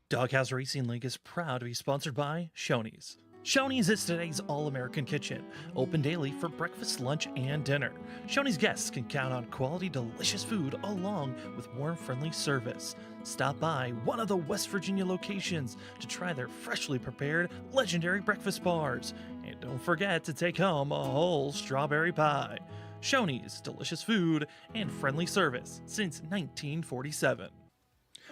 Doghouse Racing League is proud to be sponsored by Shoney's. Shoney's is today's all-American kitchen, open daily for breakfast, lunch, and dinner. Shoney's guests can count on quality, delicious food along with warm, friendly service. Stop by one of the West Virginia locations to try their freshly prepared legendary breakfast bars. And don't forget to take home a whole strawberry pie. Shoney's, delicious food and friendly service since 1947.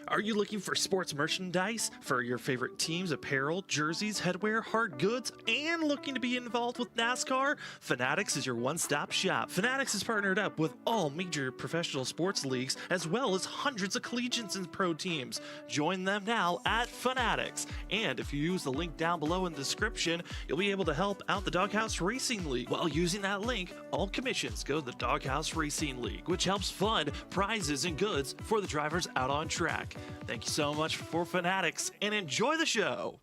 Are you looking for sports merchandise for your favorite teams, apparel, jerseys, headwear, hard goods, and looking to be involved with NASCAR? Fanatics is your one-stop shop. Fanatics is partnered up with all major professional sports leagues, as well as hundreds of collegiates and pro teams. Join them now at Fanatics. And if you use the link down below in the description, you'll be able to help out the Doghouse Racing League. While using that link, all commissions go to the Doghouse Racing League, which helps fund prizes and goods for the drivers out on track. Thank you so much for Fanatics, and enjoy the show.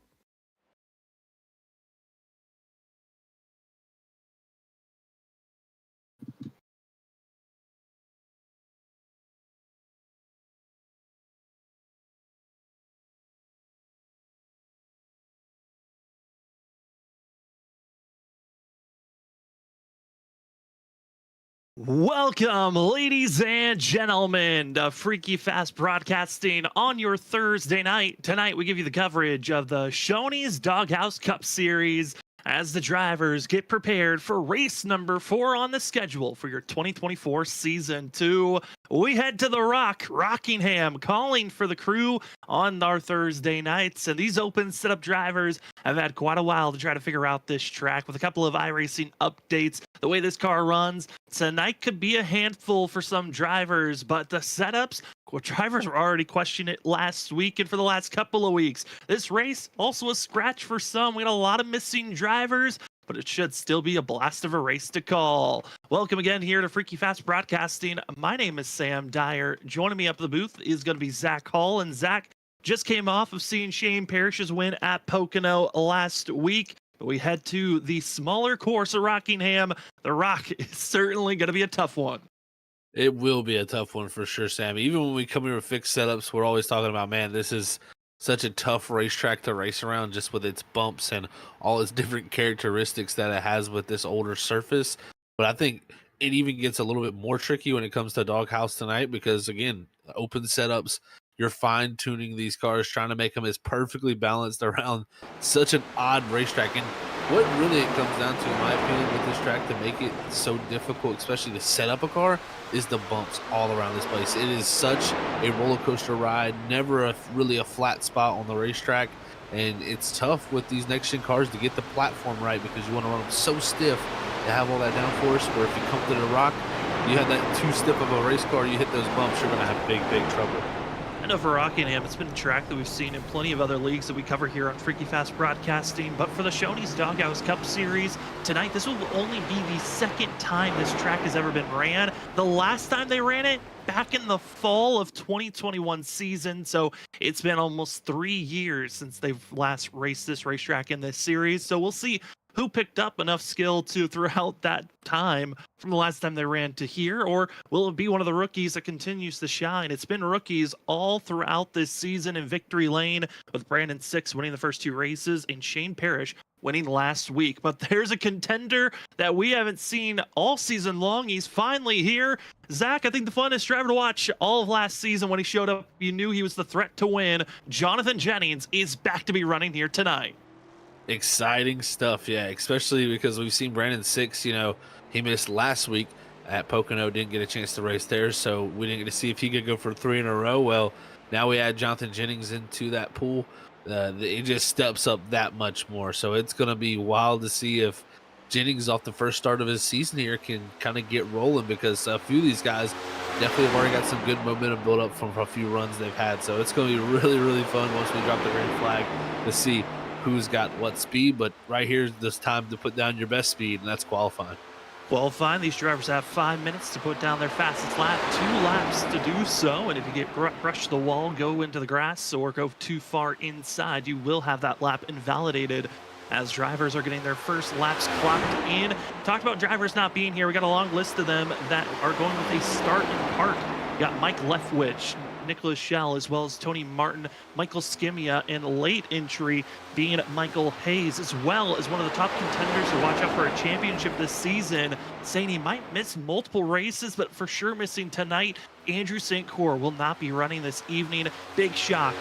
Welcome, ladies and gentlemen, to Freaky Fast Broadcasting on your Thursday night. Tonight, we give you the coverage of the Shoney's Doghouse Cup Series as the drivers get prepared for race number 4 on the schedule for your 2024 Season 2. We head to the Rockingham, calling for the crew on our Thursday nights. And these open setup drivers have had quite a while to try to figure out this track with a couple of iRacing updates. The way this car runs tonight could be a handful for some drivers, but the setups, well, drivers were already questioning it last week and for the last couple of weeks. This race also a scratch for some. We had a lot of missing drivers, but it should still be a blast of a race to call. Welcome again here to Freaky Fast Broadcasting. My name is Sam Dyer. Joining me up at the booth is going to be Zach Hall. And Zach just came off of seeing Shane Parrish's win at Pocono last week. But we head to the smaller course of Rockingham. The Rock is certainly going to be a tough one. It will be a tough one for sure, Sam. Even when we come here with fixed setups, we're always talking about, man, this is such a tough racetrack to race around just with its bumps and all its different characteristics that it has with this older surface. But I think it even gets a little bit more tricky when it comes to Doghouse tonight because, again, open setups, you're fine-tuning these cars, trying to make them as perfectly balanced around such an odd racetrack. And what really it comes down to, in my opinion, with this track to make it so difficult, especially to set up a car, is the bumps all around this place. It is such a roller coaster ride, never really a flat spot on the racetrack. And it's tough with these next-gen cars to get the platform right because you want to run them so stiff to have all that downforce, where if you come to the rock, you have that too stiff of a race car, you hit those bumps, you're going to have big, big trouble. I know for Rockingham, it's been a track that we've seen in plenty of other leagues that we cover here on Freaky Fast Broadcasting, but for the Shoney's Doghouse Cup Series, tonight this will only be the second time this track has ever been ran. The last time they ran it, back in the fall of 2021 season, so it's been almost 3 years since they've last raced this racetrack in this series, so we'll see who picked up enough skill to throughout that time from the last time they ran to here, or will it be one of the rookies that continues to shine? It's been rookies all throughout this season in victory lane, with Brandon Six winning the first 2 races and Shane Parrish winning last week. But there's a contender that we haven't seen all season long. He's finally here. Zach, I think the funnest driver to watch all of last season when he showed up, you knew he was the threat to win. Jonathan Jennings is back to be running here tonight. Exciting stuff, yeah, especially because we've seen Brandon Six, he missed last week at Pocono, didn't get a chance to race there, so we didn't get to see if he could go for 3 in a row. Well, now we add Jonathan Jennings into that pool. It just steps up that much more, so it's going to be wild to see if Jennings off the first start of his season here can kind of get rolling, because a few of these guys definitely have already got some good momentum built up from a few runs they've had, so it's going to be really, really fun once we drop the green flag to see who's got what speed. But right here's this time to put down your best speed, and that's qualifying. Qualifying, these drivers have 5 minutes to put down their fastest lap, 2 laps to do so, and if you get brush the wall, go into the grass, or go too far inside, you will have that lap invalidated as drivers are getting their first laps clocked in. Talked about drivers not being here. We got a long list of them that are going with a start and park. We got Mike Leftwich, Nicholas Schell, as well as Tony Martin, Michael Skimia, and late entry being Michael Hayes, as well as one of the top contenders to watch out for a championship this season, saying he might miss multiple races, but for sure missing tonight. Andrew St. Cyr will not be running this evening. Big shock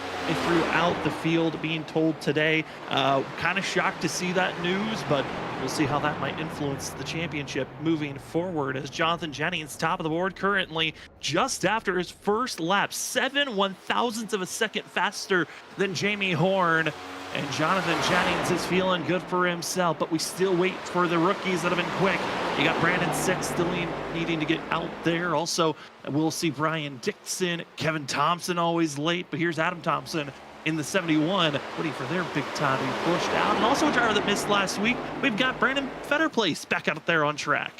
throughout the field being told today. Kind of shocked to see that news, but we'll see how that might influence the championship moving forward, as Jonathan Jennings, top of the board currently, just after his first lap, 7/1000ths of a second faster than Jamie Horn. And Jonathan Jennings is feeling good for himself, but we still wait for the rookies that have been quick. You got Brandon Six still needing to get out there. Also, we'll see Brian Dixon, Kevin Thompson always late, but here's Adam Thompson in the 71, waiting for their big time to be pushed out. And also a driver that missed last week, we've got Brandon Fetterplace back out there on track.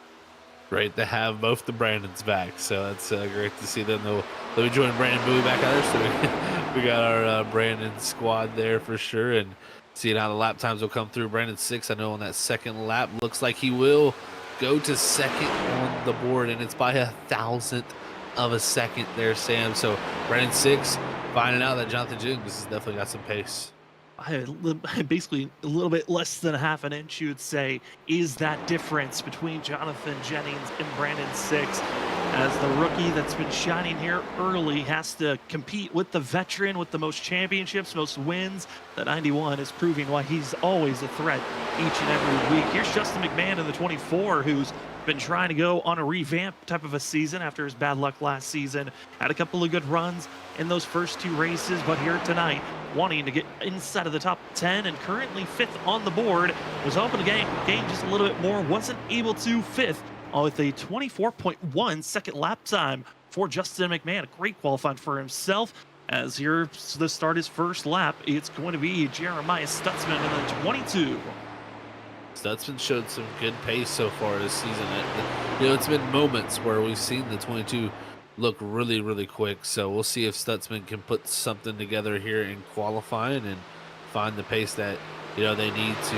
Great to have both the Brandons back, so that's great to see them. They'll be joining Brandon Bowie back out there, so we got our Brandon squad there for sure, and seeing how the lap times will come through. Brandon Six, I know on that second lap, looks like he will go to second on the board, and it's by 1/1000th of a second there, Sam. So Brandon Six finding out that Jonathan Jennings has definitely got some pace. Basically a little bit less than half an inch, you would say, is that difference between Jonathan Jennings and Brandon Six, as the rookie that's been shining here early has to compete with the veteran with the most championships, most wins. The 91 is proving why he's always a threat each and every week. Here's Justin McMahon in the 24, who's been trying to go on a revamp type of a season after his bad luck last season. Had a couple of good runs in those first two races, but here tonight, wanting to get inside of the top 10 and currently 5th on the board, was hoping to gain just a little bit more, wasn't able to. 5th with a 24.1 second lap time for Justin McMahon. A great qualifying for himself. As here to start his first lap, it's going to be Jeremiah Stutzman in the 22. Stutzman showed some good pace so far this season. It's been moments where we've seen the 22 look really, really quick. So we'll see if Stutzman can put something together here in qualifying and find the pace that they need to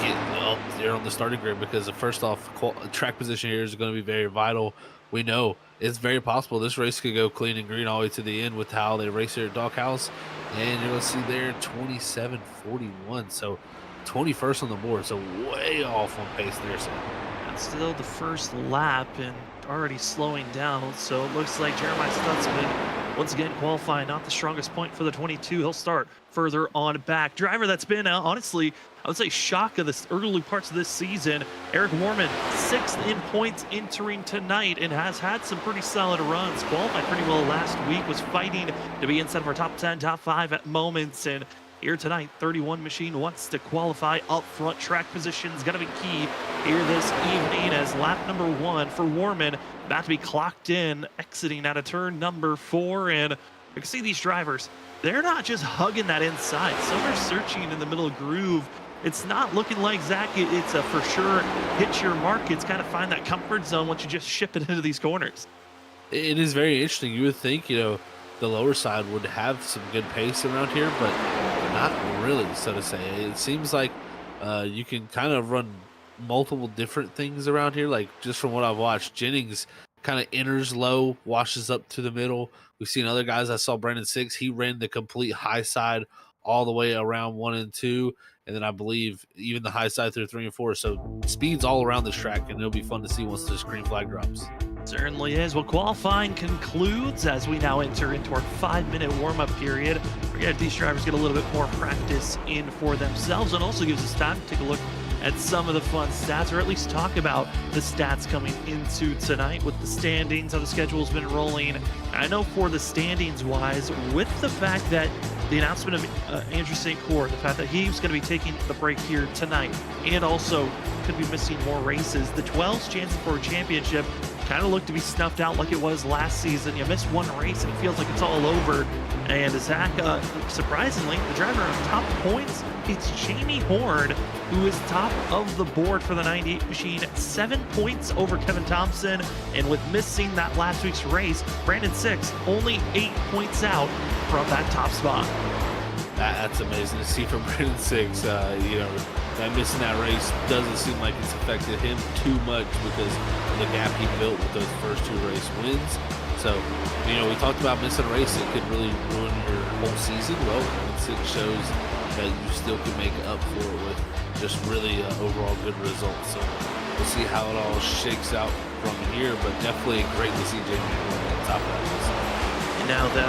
get up there on the starting grid, because first off, track position here is going to be very vital. We know it's very possible this race could go clean and green all the way to the end with how they race here at Doghouse, and you're going to see there 27:41. So 21st on the board, so way off on pace there, Sam. That's still the first lap and already slowing down, so it looks like Jeremiah Stutzman once again qualifying not the strongest point for the 22. He'll start further on back. Driver that's been honestly, I would say, shock of the early parts of this season, Eric Warman, 6th in points entering tonight, and has had some pretty solid runs. Qualified pretty well last week, was fighting to be inside of our top 10, top 5 at moments, and here tonight, 31 machine wants to qualify up front. Track position's going to be key here this evening, as lap number 1 for Warman about to be clocked in, exiting out of turn number 4. And you can see these drivers, they're not just hugging that inside. Some are searching in the middle groove. It's not looking like Zach. It's a for sure hit your mark. It's got to find that comfort zone once you just ship it into these corners. It is very interesting. You would think, the lower side would have some good pace around here, but not really, so to say. It seems like you can kind of run multiple different things around here. Like, just from what I've watched, Jennings kind of enters low, washes up to the middle. We've seen other guys. I saw Brandon Six. He ran the complete high side all the way around 1 and 2. And then I believe even the high side through 3 and 4. So speeds all around this track, and it'll be fun to see once the green flag drops. Certainly is. Well, qualifying concludes as we now enter into our 5-minute warm-up period. We're going to these drivers get a little bit more practice in for themselves, and also gives us time to take a look at some of the fun stats, or at least talk about the stats coming into tonight with the standings, how the schedule's been rolling. I know for the standings-wise, with the fact that the announcement of Andrew St. Cyr, the fact that he's going to be taking the break here tonight, and also could be missing more races, the 12's chances for a championship kind of look to be snuffed out like it was last season. You miss one race and it feels like it's all over. And Zach, surprisingly, the driver on top points, it's Jamie Horn, who is top of the board for the 98 machine, 7 points over Kevin Thompson. And with missing that last week's race, Brandon Six only 8 points out from that top spot. That's amazing to see from Brandon Six. You know, that missing that race doesn't seem like it's affected him too much because of the gap he built with those first 2 race wins. So, you know, we talked about missing a race. It could really ruin your whole season. Well, Six shows that you still can make up for it with just really overall good results. So we'll see how it all shakes out from here, but definitely great to see Jamie on top of that list. Now the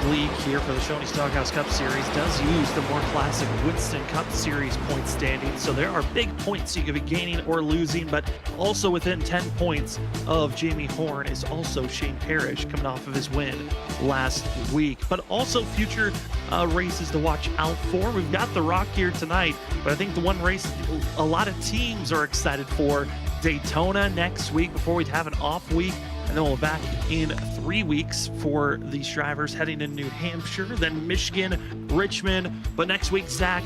league here for the Shoney's Doghouse Cup Series does use the more classic Winston Cup Series point standings, so there are big points you could be gaining or losing, but also within 10 points of Jamie Horn is also Shane Parrish coming off of his win last week. But also future races to watch out for. We've got the Rock here tonight, but I think the one race a lot of teams are excited for, Daytona next week before we have an off week. And then we'll be back in 3 weeks for these drivers heading to New Hampshire, then Michigan, Richmond. But next week, Zach,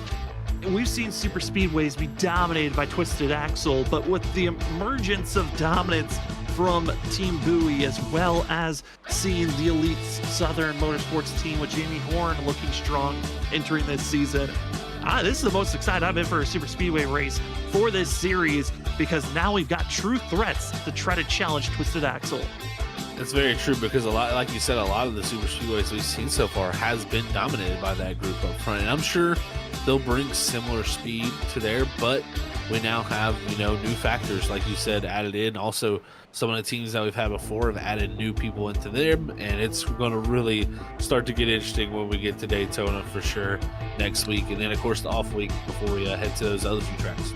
we've seen super speedways be dominated by Twisted Axle, but with the emergence of dominance from Team Bowie, as well as seeing the elite Southern Motorsports team with Jamie Horn looking strong entering this season. This is the most excited I've been for a super speedway race for this series, because now we've got true threats to try to challenge Twisted Axle. That's very true, because a lot, like you said, a lot of the super speedways we've seen so far has been dominated by that group up front, and I'm sure they'll bring similar speed to there, but we now have, you know, new factors, like you said, added in. Also, some of the teams that we've had before have added new people into them, and it's going to really start to get interesting when we get to Daytona for sure next week, and then of course the off week before we head to those other few tracks.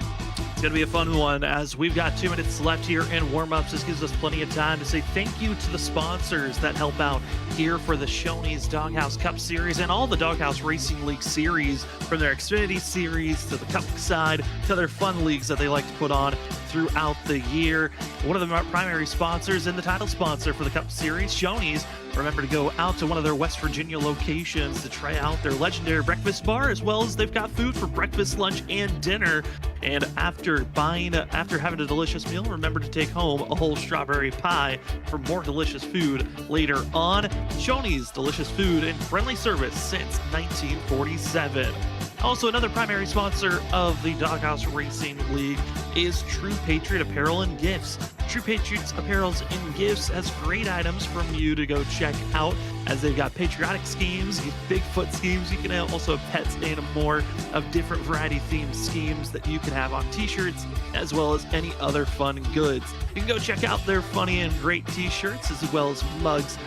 It's going to be a fun one as we've got 2 minutes left here in warm-ups. This gives us plenty of time to say thank you to the sponsors that help out here for the Shoney's Doghouse Cup Series and all the Doghouse Racing League series, from their Xfinity series to the Cup side to their fun leagues that they like to put on throughout the year. One of the primary sponsors and the title sponsor for the Cup Series, Shoney's. Remember to go out to one of their West Virginia locations to try out their legendary breakfast bar, as well as they've got food for breakfast, lunch, and dinner. And after having a delicious meal, remember to take home a whole strawberry pie for more delicious food later on. Shoney's, delicious food and friendly service since 1947. Also, another primary sponsor of the Doghouse Racing League is True Patriot Apparel and Gifts. True Patriots Apparels and Gifts has great items from you to go check out, as they've got patriotic schemes, Bigfoot schemes. You can also have pets and more of different variety themed schemes that you can have on t-shirts, as well as any other fun goods. You can go check out their funny and great t-shirts, as well as mugs,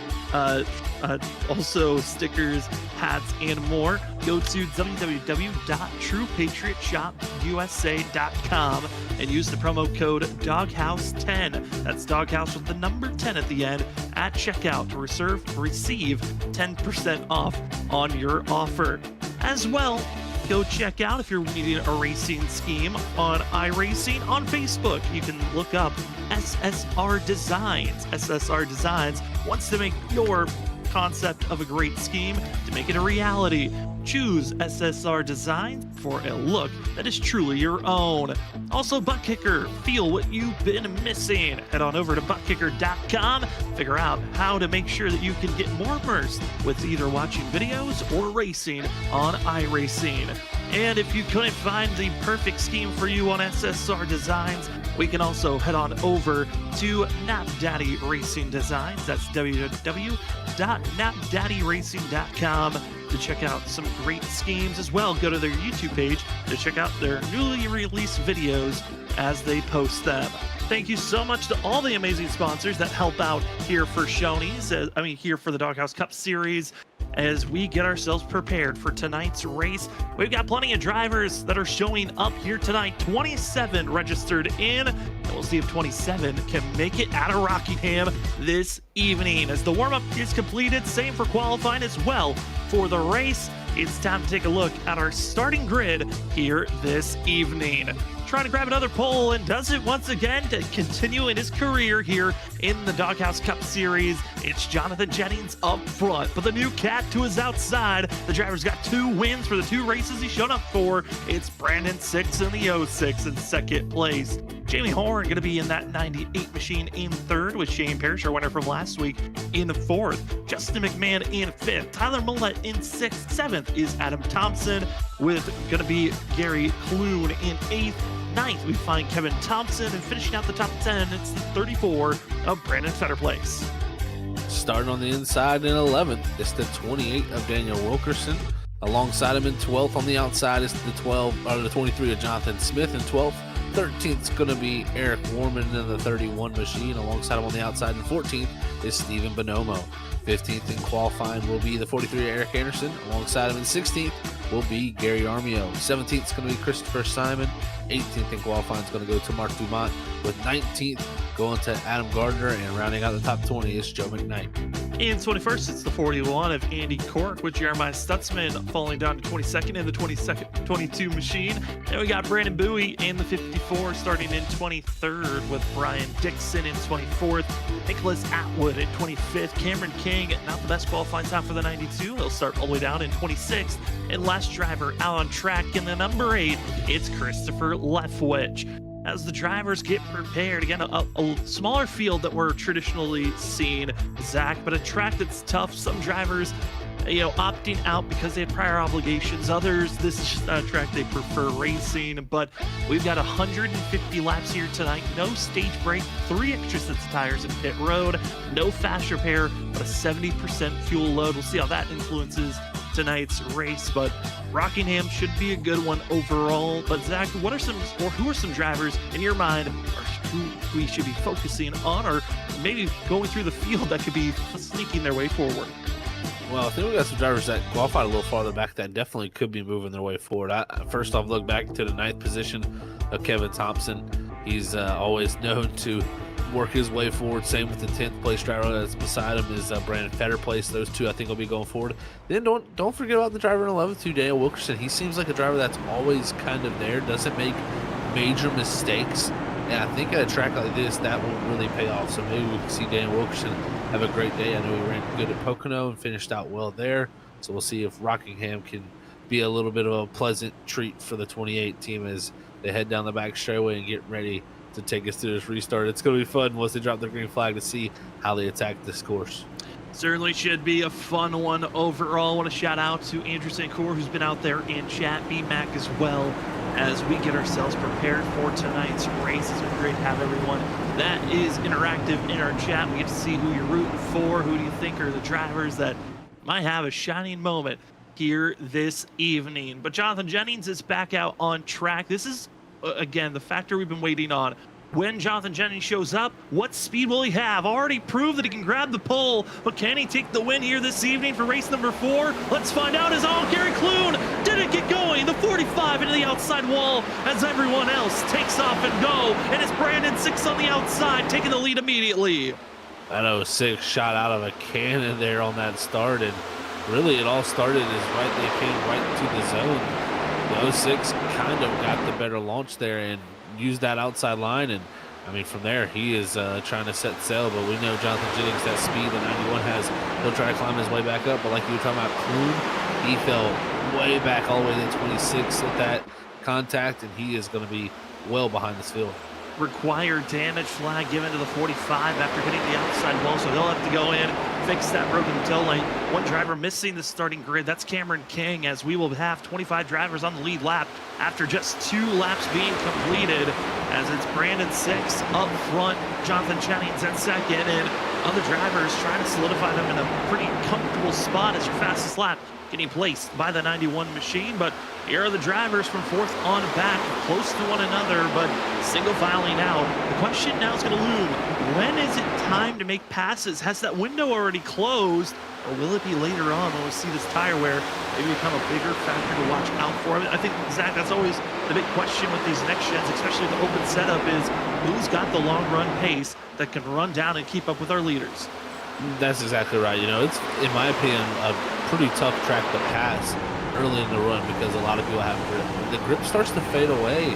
also stickers, hats, and more. Go to www.truepatriotshopUSA.com and use the promo code DOGHOUSE10. That's Doghouse with the number 10 at the end at checkout to receive 10% off on your offer. As well, go check out, if you're needing a racing scheme, on iRacing on Facebook. You can look up SSR Designs. SSR Designs wants to make your concept of a great scheme to make it a reality. Choose SSR Designs for a look that is truly your own. Also, Butt Kicker, feel what you've been missing. Head on over to buttkicker.com, figure out how to make sure that you can get more immersed with either watching videos or racing on iRacing. And if you couldn't find the perfect scheme for you on SSR Designs, we can also head on over to NapDaddy Racing Designs. That's www.napdaddyracing.com to check out some great schemes. As well, go to their YouTube page to check out their newly released videos as they post them. Thank you so much to all the amazing sponsors that help out here for Shoney's, here for the Doghouse Cup Series, as we get ourselves prepared for tonight's race. We've got plenty of drivers that are showing up here tonight. 27 registered in, and we'll see if 27 can make it out of Rockingham this evening. As the warm-up is completed, same for qualifying as well for the race. It's time to take a look at our starting grid here this evening. Trying to grab another pole, and does it once again to continue in his career here in the Doghouse Cup Series. It's Jonathan Jennings up front, but the new cat to his outside. The driver's got 2 wins for the 2 races he's shown up for. It's Brandon 6 in the 06 in second place. Jamie Horn going to be in that 98 machine in third, with Shane Parrish, our winner from last week, in fourth. Justin McMahon in fifth. Tyler Millett in sixth. Seventh is Adam Thompson, with going to be Gary Clune in eighth. Ninth, we find Kevin Thompson, and finishing out the top 10, it's the 34 of Brandon Fetterplace. Starting on the inside in 11th, it's the 28 of Daniel Wilkerson. Alongside him in 12th on the outside is the 23 of Jonathan Smith in 12th. 13th is going to be Eric Warman in the 31 machine. Alongside him on the outside in 14th is Stephen Bonomo. 15th in qualifying will be the 43 Eric Anderson. Alongside him in 16th will be Gary Armio. 17th is going to be Christopher Simon. 18th in qualifying is going to go to Mark Dumont, with 19th going to Adam Gardner, and rounding out the top 20 is Joe McKnight. In 21st, it's the 41 of Andy Cork, with Jeremiah Stutzman falling down to 22nd in the 22 machine. And we got Brandon Bowie in the 54, starting in 23rd, with Brian Dixon in 24th. Nicholas Atwood in 25th. Cameron King, not the best qualifying time for the 92. He'll start all the way down in 26th. And last driver out on track in the number 8, it's Christopher Leftwich. As the drivers get prepared, again, a smaller field that we're traditionally seeing, Zach, but a track that's tough. Some drivers, opting out because they have prior obligations. Others, this is just not a track they prefer racing. But we've got 150 laps here tonight. No stage break, 3 extra sets of tires in pit road, no fast repair, but a 70% fuel load. We'll see how that influences tonight's race, but Rockingham should be a good one overall. But Zach, who are some drivers in your mind who we should be focusing on, or maybe going through the field that could be sneaking their way forward? Well, I think we got some drivers that qualified a little farther back that definitely could be moving their way forward. First off, look back to the 9th position of Kevin Thompson. He's always known to work his way forward. Same with the 10th place driver that's beside him is Brandon Fetterplace. Those two I think will be going forward. Then don't forget about the driver in 11th, too, Daniel Wilkerson. He seems like a driver that's always kind of there, doesn't make major mistakes. And I think at a track like this, that will really pay off. So maybe we can see Daniel Wilkerson have a great day. I know he ran good at Pocono and finished out well there. So we'll see if Rockingham can be a little bit of a pleasant treat for the 28 team as they head down the back straightaway and get ready to take us to this restart. It's going to be fun once they drop the green flag to see how they attack this course. Certainly should be a fun one overall. I want to shout out to Andrew St. Cour, who's been out there in chat, BMAC as well, as we get ourselves prepared for tonight's race. It's been great to have everyone that is interactive in our chat. We get to see who you're rooting for, who do you think are the drivers that might have a shining moment here this evening. But Jonathan Jennings is back out on track. This is, again, the factor we've been waiting on. When Jonathan Jennings shows up, what speed will he have? Already proved that he can grab the pole, but can he take the win here this evening for race number 4? Let's find out. As Gary Clune didn't get going. The 45 into the outside wall as everyone else takes off and go. And it's Brandon 6 on the outside, taking the lead immediately. I know 6 shot out of a cannon there on that start, and really it all started as they came right to the zone. The 06 kind of got the better launch there and used that outside line, and I mean from there he is trying to set sail. But we know Jonathan Jennings, that speed that 91 has, he'll try to climb his way back up. But like you were talking about Clune, he fell way back all the way to 26 at that contact, and he is going to be well behind this field. Required damage flag given to the 45 after hitting the outside wall, so they'll have to go in, fix that broken tail light. One driver missing the starting grid, that's Cameron King, as we will have 25 drivers on the lead lap after just 2 laps being completed, as it's Brandon 6 up front, Jonathan Jennings in second, and other drivers trying to solidify them in a pretty comfortable spot as your fastest lap getting placed by the 91 machine. But here are the drivers from 4th on back, close to one another, but single filing out. The question now is going to loom: when is it time to make passes? Has that window already closed, or will it be later on when we see this tire wear maybe become a bigger factor to watch out for? I think, Zach, that's always the big question with these next gens, especially the open setup, is who's got the long run pace that can run down and keep up with our leaders. That's exactly right. It's, in my opinion, a pretty tough track to pass early in the run because a lot of people have grip. When the grip starts to fade away,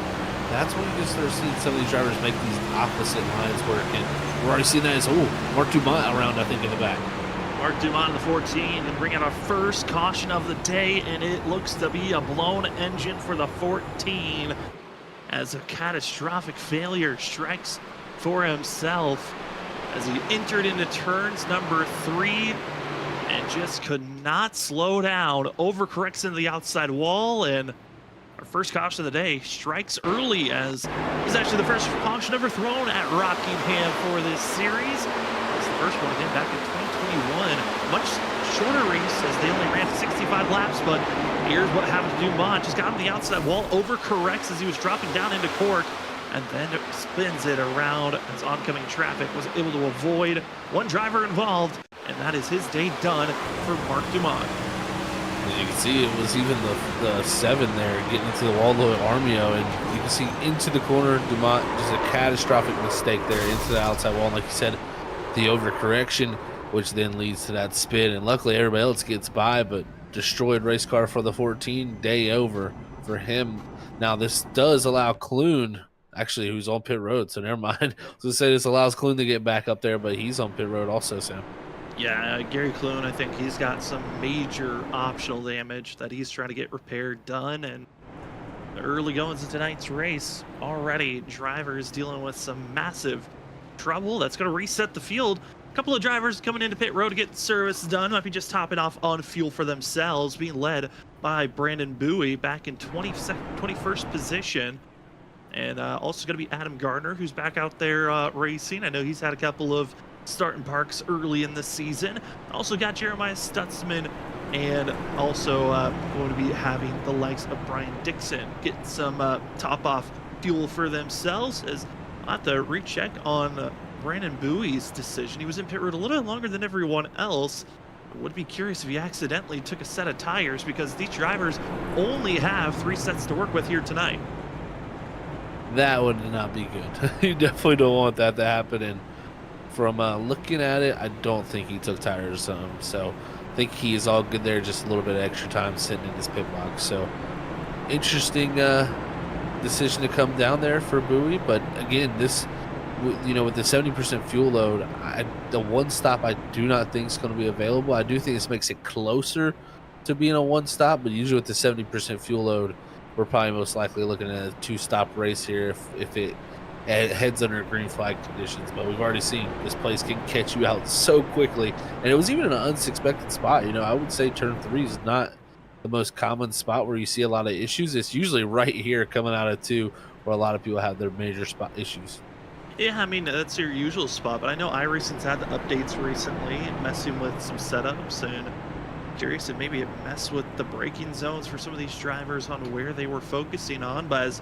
that's when you just start seeing some of these drivers make these opposite lines work. And we're already seeing that as, Mark Dumont around, I think, in the back. Mark Dumont in the 14, and bring out our first caution of the day, and it looks to be a blown engine for the 14. as a catastrophic failure strikes for himself as he entered into turns number 3 and just could not slow down, overcorrects into the outside wall, and our first caution of the day strikes early as he's actually the first caution ever thrown at Rockingham for this series. It's the first one again back in 2021. Much shorter race as they only ran 65 laps, but here's what happened to Dumont. Just got on the outside wall, overcorrects as he was dropping down into cork, and then it spins it around as oncoming traffic was able to avoid one driver involved, and that is his day done for Mark Dumont. As you can see, it was even the 7 there getting into the wall low at Armio, and you can see into the corner, Dumont, just a catastrophic mistake there into the outside wall. Like you said, the overcorrection, which then leads to that spin, and luckily everybody else gets by, but destroyed race car for the 14, day over for him. Now this does allow Clune, actually, who's on pit road, so never mind. I was gonna say this allows Clune to get back up there, but he's on pit road also, Sam. Yeah, Gary Clune, I think he's got some major optional damage that he's trying to get repaired done, and the early goings of tonight's race already drivers dealing with some massive trouble that's going to reset the field. A couple of drivers coming into pit road to get service done, might be just topping off on fuel for themselves, being led by Brandon Bowie back in 21st position. And also going to be Adam Gardner, who's back out there racing. I know he's had a couple of starting parks early in the season. Also got Jeremiah Stutzman, and also going to be having the likes of Brian Dixon get some top off fuel for themselves. As I have to recheck on Brandon Bowie's decision. He was in pit road a little bit longer than everyone else. I would be curious if he accidentally took a set of tires, because these drivers only have 3 sets to work with here tonight. That would not be good. You definitely don't want that to happen, and from looking at it, I don't think he took tires, so I think he is all good there, just a little bit of extra time sitting in his pit box. So interesting decision to come down there for Bowie, but again, this, you know, with the 70% fuel load, the one stop I do not think is going to be available. I do think this makes it closer to being a one stop, but usually with the 70% fuel load, we're probably most likely looking at a 2-stop race here if it heads under green flag conditions. But we've already seen this place can catch you out so quickly, and it was even an unexpected spot. You know, I would say turn 3 is not the most common spot where you see a lot of issues. It's usually right here coming out of 2 where a lot of people have their major spot issues. Yeah, I mean, that's your usual spot, but I know iRacing's had the updates recently, messing with some setups, and curious if maybe it messed with the braking zones for some of these drivers on where they were focusing on. But as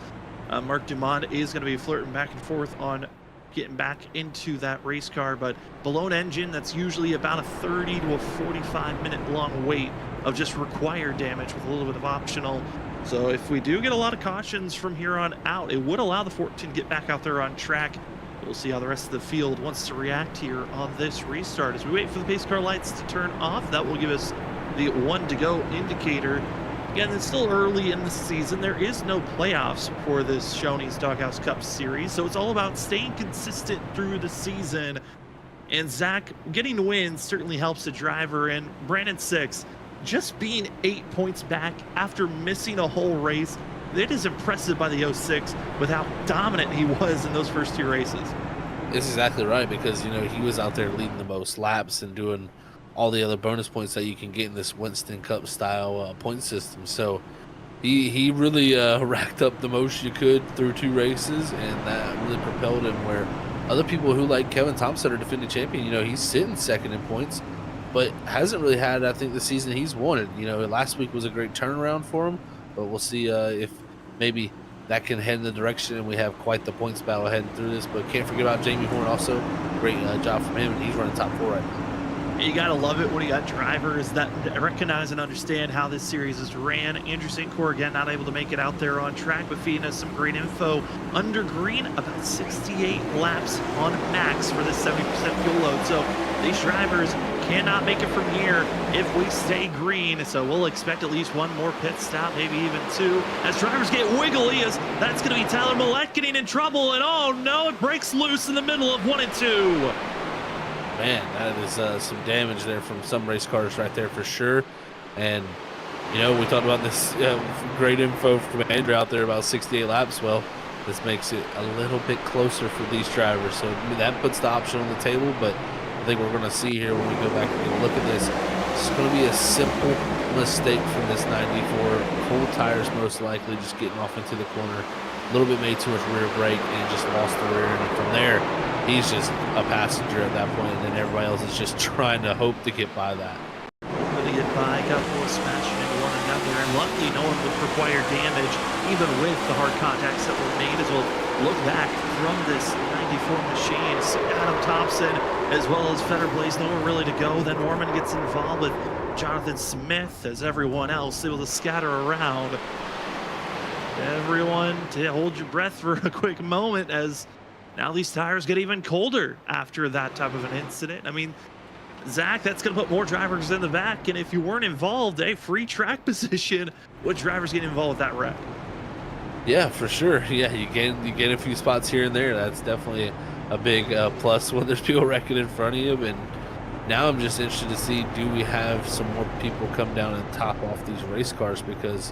Mark Dumont is going to be flirting back and forth on getting back into that race car, but blown engine, that's usually about a 30 to a 45 minute long wait of just required damage with a little bit of optional. So if we do get a lot of cautions from here on out, it would allow the 14 to get back out there on track. We'll see how the rest of the field wants to react here on this restart. As we wait for the pace car lights to turn off, that will give us the 1 to go indicator. Again, it's still early in the season. There is no playoffs for this Shoney's Doghouse Cup series, so it's all about staying consistent through the season. And Zach, getting wins certainly helps the driver, and Brandon 6 just being 8 points back after missing a whole race. It is impressive by the 06 with how dominant he was in those first 2 races. It's exactly right, because, you know, he was out there leading the most laps and doing all the other bonus points that you can get in this Winston Cup style point system. So he really racked up the most you could through 2 races, and that really propelled him where other people who, like Kevin Thompson, are defending champion, you know, he's sitting second in points, but hasn't really had, I think, the season he's wanted. You know, last week was a great turnaround for him, but we'll see if maybe that can head in the direction and we have quite the points battle heading through this. But can't forget about Jamie Horn also. Great job from him, and he's running top 4 right now. You gotta love it when you got drivers that recognize and understand how this series is ran. Andrew St. Clair again not able to make it out there on track, but feeding us some great info. Under green, about 68 laps on max for this 70% fuel load. So these drivers cannot make it from here if we stay green. So we'll expect at least 1 more pit stop, maybe even 2, as drivers get wiggly, as that's gonna be Tyler Millette getting in trouble, and oh no, it breaks loose in the middle of 1 and 2. Man, that is some damage there from some race cars right there for sure. And, you know, we talked about this great info from Andrew out there about 68 laps. Well, this makes it a little bit closer for these drivers. So that puts the option on the table, but I think we're going to see here when we go back and get a look at this, it's going to be a simple mistake from this 94. Cold tires most likely, just getting off into the corner. A little bit made too much rear brake and just lost the rear. And from there, he's just a passenger at that point, and then everybody else is just trying to hope to get by that. Hoping to get by, got both smashing into one another, and luckily no one would require damage, even with the hard contacts that were made. As we'll look back from this 94 machine, Adam Thompson as well as Feder Blaze, nowhere really to go. Then Norman gets involved with Jonathan Smith as everyone else able to scatter around. Everyone, to hold your breath for a quick moment, as now these tires get even colder after that type of an incident. I mean, Zach, that's going to put more drivers in the back, and if you weren't involved, a free track position. What drivers get involved with that wreck? Yeah, for sure. Yeah, you gain a few spots here and there. That's definitely a big plus when there's people wrecking in front of you. And now I'm just interested to see, do we have some more people come down and top off these race cars? Because,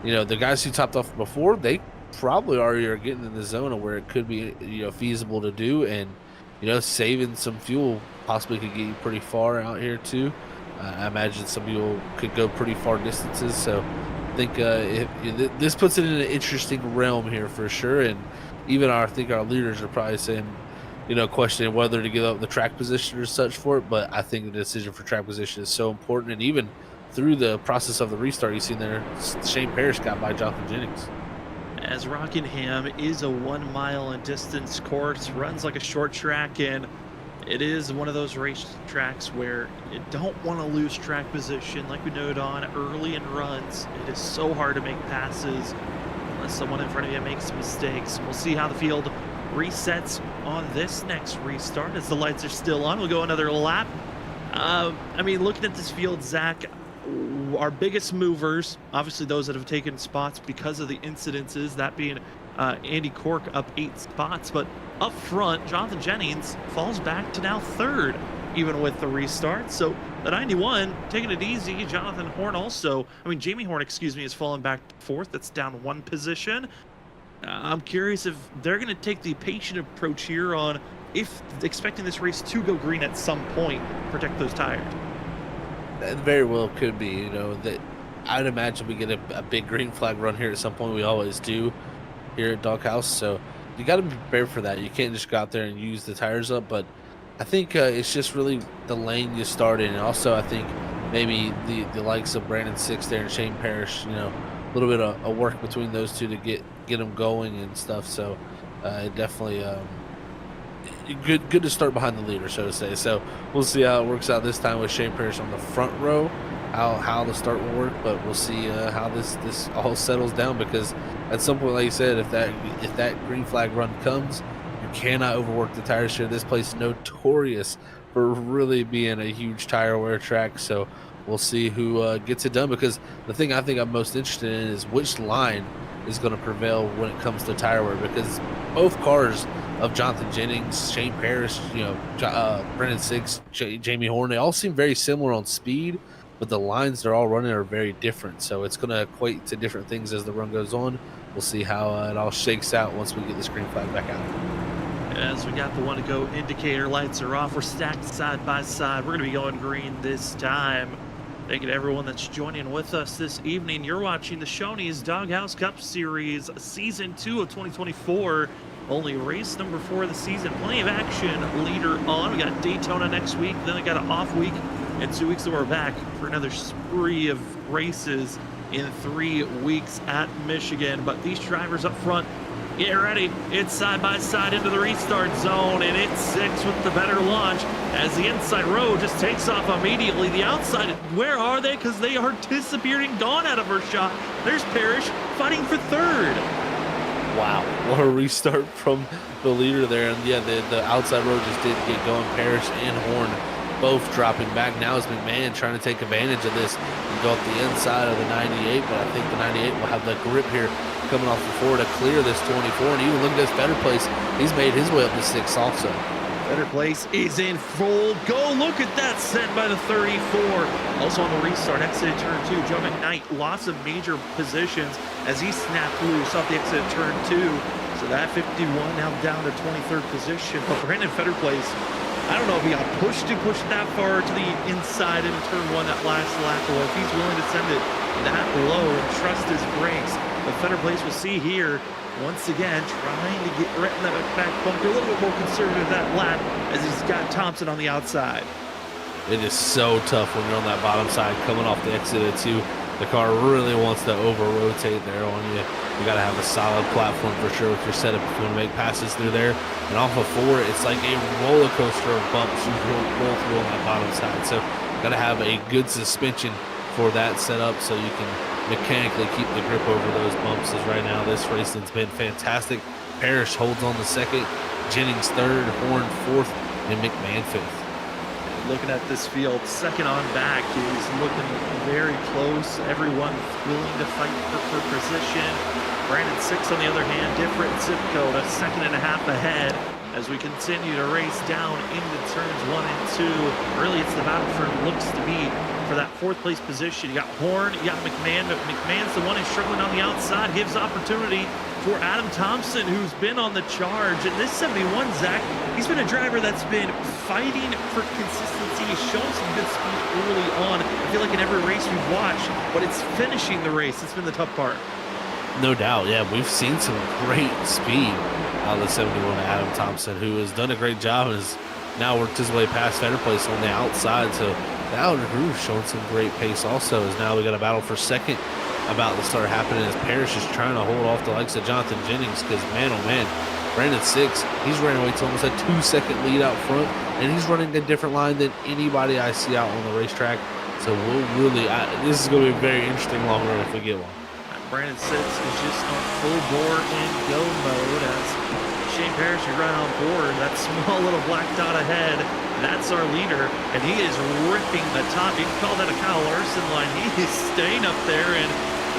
you know, the guys who topped off before, they probably already are getting in the zone of where it could be, you know, feasible to do. And, you know, saving some fuel possibly could get you pretty far out here too. I imagine some people could go pretty far distances. So I think this puts it in an interesting realm here for sure. And even I think our leaders are probably saying, you know, questioning whether to give up the track position or such for it. But I think the decision for track position is so important. And even through the process of the restart, you see there, Shane Parrish got by Jonathan Jennings. As Rockingham is a 1 mile in distance course, runs like a short track, and it is one of those race tracks where you don't want to lose track position. Like we noted on early in runs, it is so hard to make passes unless someone in front of you makes mistakes. We'll see how the field resets on this next restart as the lights are still on. We'll go another lap. I mean, looking at this field, Zach, our biggest movers, obviously those that have taken spots because of the incidences, that being Andy Cork up 8 spots, but up front, Jonathan Jennings falls back to now 3rd, even with the restart. So the 91 taking it easy. Jonathan Horn also, Jamie Horn, excuse me, has fallen back to 4th. That's down 1 position. I'm curious if they're going to take the patient approach here on if expecting this race to go green at some point, protect those tires. That very well could be, you know, that I'd imagine we get a big green flag run here at some point. We always do here at Doghouse, so you got to be prepared for that. You can't just go out there and use the tires up, but I think it's just really the lane you start in. And also, I think maybe the likes of Brandon Six there and Shane Parrish, you know, a little bit of work between those two to get them going and stuff. So it definitely good to start behind the leader, so to say. So we'll see how it works out this time with Shane Parrish on the front row, how the start will work, but we'll see how this all settles down, because at some point, like you said, if that green flag run comes, you cannot overwork the tires here. This place is notorious for really being a huge tire wear track, so we'll see who gets it done, because the thing I think I'm most interested in is which line is going to prevail when it comes to tire wear, because both cars of Jonathan Jennings, Shane Parrish, you know, Brennan Six, Jamie Horn, they all seem very similar on speed, but the lines they're all running are very different. So it's going to equate to different things as the run goes on. We'll see how it all shakes out once we get this green flag back out. As we got the 1 to go indicator, lights are off. We're stacked side by side. We're going to be going green this time. Thank you to everyone that's joining with us this evening. You're watching the Shoney's Doghouse Cup Series Season 2 of 2024. Only race number 4 of the season. Plenty of action later on. We got Daytona next week. Then we got an off week. In 2 weeks, and we're back for another spree of races in 3 weeks at Michigan. But these drivers up front, get ready. It's side by side into the restart zone, and it's 6 with the better launch as the inside row just takes off immediately. The outside, where are they? Because they are disappearing, gone out of her shot. There's Parrish fighting for 3rd. Wow, what a restart from the leader there. And yeah, the outside row just didn't get going. Parrish and Horn both dropping back. Now is McMahon trying to take advantage of this and go up the inside of the 98, but I think the 98 will have the grip here coming off the 4 to clear this 24. And even look at this better place. He's made his way up to 6 also. Better place is in full go. Look at that, set by the 34. Also on the restart, exit turn 2, Joe McKnight lots of major positions as he snapped loose off the exit turn 2. So that 51 now down to 23rd position. But Brandon Fetter plays, I don't know if he got pushed that far to the inside in turn one that last lap, or if he's willing to send it that low and trust his brakes. But Fetter Place will see here, once again, trying to get right in that back bunker, a little bit more conservative that lap as he's got Thompson on the outside. It is so tough when you're on that bottom side coming off the exit at 2. The car really wants to over-rotate there on you. You got to have a solid platform for sure with your setup if you want to make passes through there. And off of 4, it's like a roller coaster of bumps you roll through on that bottom side. So got to have a good suspension for that setup so you can mechanically keep the grip over those bumps. As right now, this racing's been fantastic. Parrish holds on the 2nd, Jennings 3rd, Horn 4th, and McMahon 5th. Looking at this field, second on back is looking very close. Everyone willing to fight for position. Brandon 6, on the other hand, different zip code, a second and a half ahead as we continue to race down into turns 1 and 2. Really, it's the battle for looks to be for that 4th place position. You got Horn, you got McMahon, but McMahon's the one who's struggling on the outside. Gives opportunity for Adam Thompson, who's been on the charge. And this 71, Zach, he's been a driver that's been fighting for consistency. He's shown some good speed early on. I feel like in every race we've watched, but it's finishing the race. It's been the tough part. No doubt, yeah. We've seen some great speed out of the 71 Adam Thompson, who has done a great job and has now worked his way past Fetter Place on the outside. So the outer groove showing some great pace also, as now we got a battle for 2nd about to start happening as Parrish is trying to hold off the likes of Jonathan Jennings, because man, oh man, Brandon 6, he's running away to almost a 2-second lead out front, and he's running a different line than anybody I see out on the racetrack. So we'll really, this is going to be a very interesting long run if we get one. Brandon 6 is just on full bore and go mode as Shane Parrish is right on board. That small little black dot ahead, that's our leader, and he is ripping the top. You can call that a Kyle Larson line. He is staying up there, and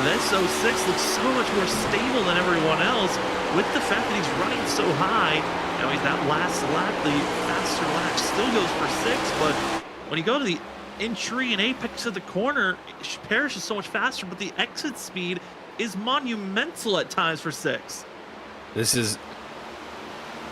this 06 looks so much more stable than everyone else with the fact that he's running so high. Now he's that last lap, the faster lap still goes for 6, but when you go to the entry and apex of the corner, Parrish is so much faster, but the exit speed is monumental at times for 6. This is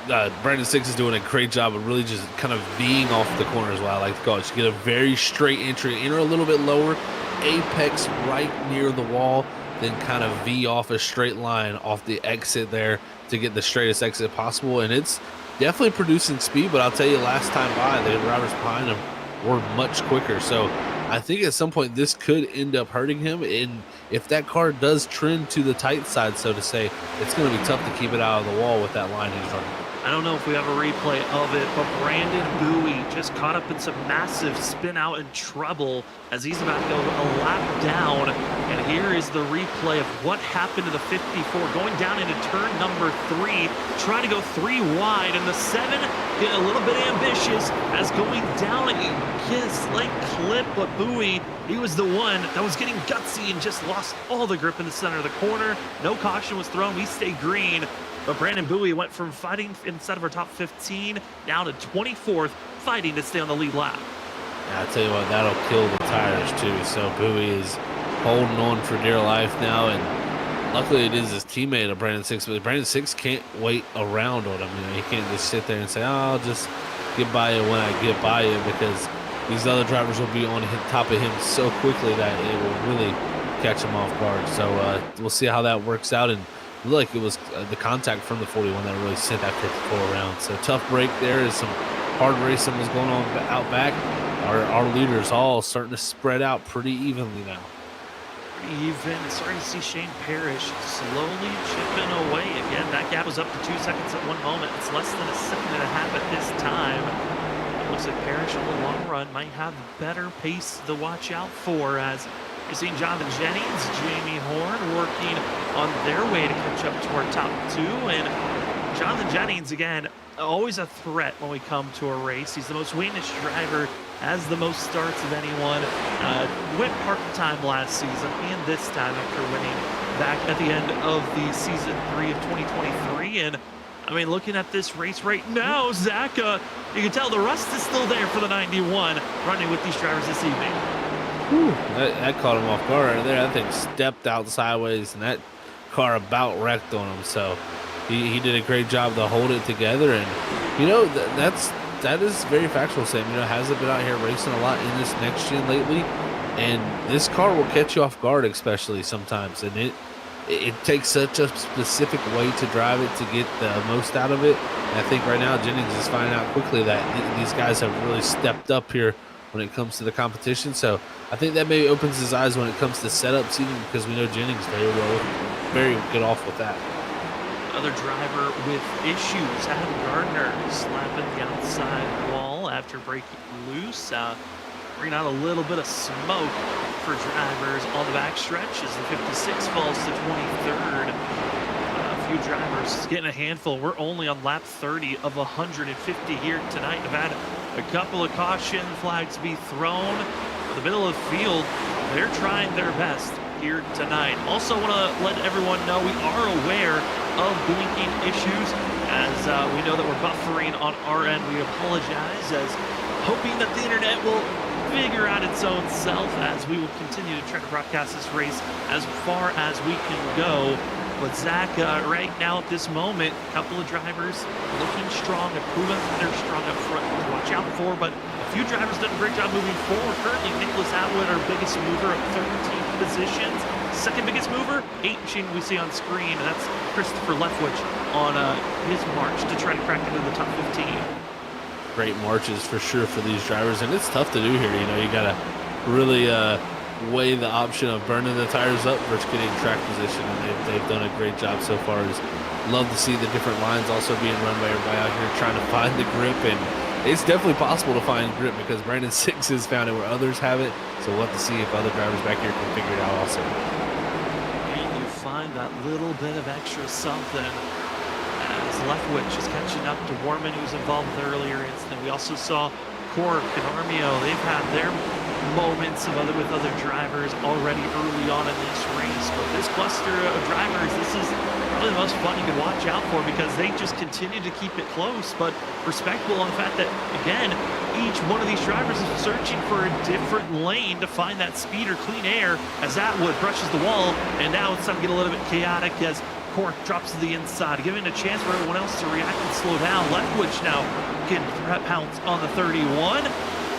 Brandon 6 is doing a great job of really just kind of being off the corner as well. I like to call it. You get a very straight entry, enter a little bit lower, apex right near the wall, then kind of V off a straight line off the exit there to get the straightest exit possible. And it's definitely producing speed, but I'll tell you, last time by, the drivers behind him were much quicker. So I think at some point this could end up hurting him. And if that car does trend to the tight side, so to say, it's going to be tough to keep it out of the wall with that line he's running. I don't know if we have a replay of it, but Brandon Bowie just caught up in some massive spin out and trouble as he's about to go a lap down. And here is the replay of what happened to the 54 going down into turn number 3, trying to go 3 wide, and the 7 getting a little bit ambitious as going down a slight clip, but Bowie, he was the one that was getting gutsy and just lost all the grip in the center of the corner. No caution was thrown. We stay green. But Brandon Bowie went from fighting inside of our top 15 down to 24th, fighting to stay on the lead lap. Yeah, I tell you what, that'll kill the tires too. So Bowie is holding on for dear life now, and luckily it is his teammate of Brandon 6, but Brandon 6 can't wait around on him. You know, he can't just sit there and say, "Oh, I'll just get by you when I get by you," because these other drivers will be on top of him so quickly that it will really catch him off guard. So we'll see how that works out. And like it was the contact from the 41 that really sent that 54 around. So tough break there as some hard racing was going on out back. Our leaders all starting to spread out pretty evenly now. Pretty even. Starting to see Shane Parrish slowly chipping away. Again, that gap was up to 2 seconds at one moment. It's less than a second and a half at this time. It looks like Parrish on the long run might have better pace to watch out for, as you're seeing Jonathan Jennings, Jamie Horn working on their way to catch up to our top 2. And Jonathan Jennings, again, always a threat when we come to a race. He's the most winningest driver, has the most starts of anyone. Went part-time last season and this time after winning back at the end of the season 3 of 2023. And I mean, looking at this race right now, Zach, you can tell the rust is still there for the 91 running with these drivers this evening. Whew, that caught him off guard right there. That thing stepped out sideways, and that car about wrecked on him. So he did a great job to hold it together. And you know, that is very factual, Sam. You know, hasn't been out here racing a lot in this next gen lately, and this car will catch you off guard, especially sometimes. And it takes such a specific way to drive it to get the most out of it. And I think right now Jennings is finding out quickly that these guys have really stepped up here when it comes to the competition. So I think that maybe opens his eyes when it comes to setups, even because we know Jennings very good off with that. Another driver with issues, Adam Gardner, slapping the outside wall after breaking loose. Bringing out a little bit of smoke for drivers on the backstretch as the 56 falls to 23rd. A few drivers getting a handful. We're only on lap 30 of 150 here tonight. We've had a couple of caution flags be thrown. For the middle of the field, they're trying their best here tonight. Also want to let everyone know we are aware of blinking issues, as we know that we're buffering on our end. We apologize, as hoping that the internet will figure out its own self as we will continue to try to broadcast this race as far as we can go. But Zach, right now at this moment, a couple of drivers looking strong and proving that they're strong up front to watch out for, but a few drivers done a great job moving forward. Currently, Nicholas Atwood, our biggest mover, at 13 positions. Second biggest mover, 8 machine we see on screen, and that's Christopher Leftwich on his march to try to crack into the top 15. Great marches for sure for these drivers, and it's tough to do here. You know, you gotta really weigh the option of burning the tires up versus getting track position, and they've done a great job so far. Love to see the different lines also being run by everybody out here trying to find the grip, and it's definitely possible to find grip because Brandon Six has found it where others haven't. So we'll have to see if other drivers back here can figure it out also. And you find that little bit of extra something as Leftwich is catching up to Warman, who was involved with the earlier incident. We also saw Cork and Armio. They've had their moments with other drivers already early on in this race. But this cluster of drivers, this is probably the most fun you can watch out for because they just continue to keep it close, but respectable on the fact that, again, each one of these drivers is searching for a different lane to find that speed or clean air as Atwood brushes the wall. And now it's time to get a little bit chaotic as Cork drops to the inside, giving a chance for everyone else to react and slow down. Leftwich now can pounce on the 31.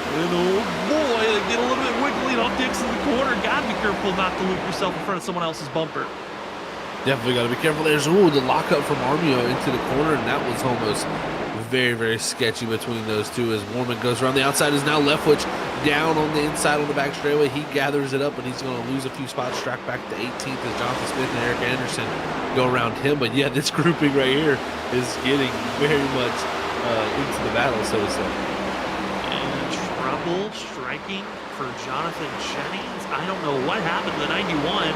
And oh boy, they get a little bit wiggly off Dix in the corner. Gotta be careful not to loop yourself in front of someone else's bumper. Definitely got to be careful. There's the lockup from Armio into the corner, and that was almost very, very sketchy between those two as Warman goes around the outside. Is now Leftwich down on the inside on the back straightaway. He gathers it up, and he's going to lose a few spots, track back to 18th as Jonathan Smith and Eric Anderson go around him. But yeah, this grouping right here is getting very much into the battle, so to say. And trouble striking for Jonathan Jennings. I don't know what happened to the 91,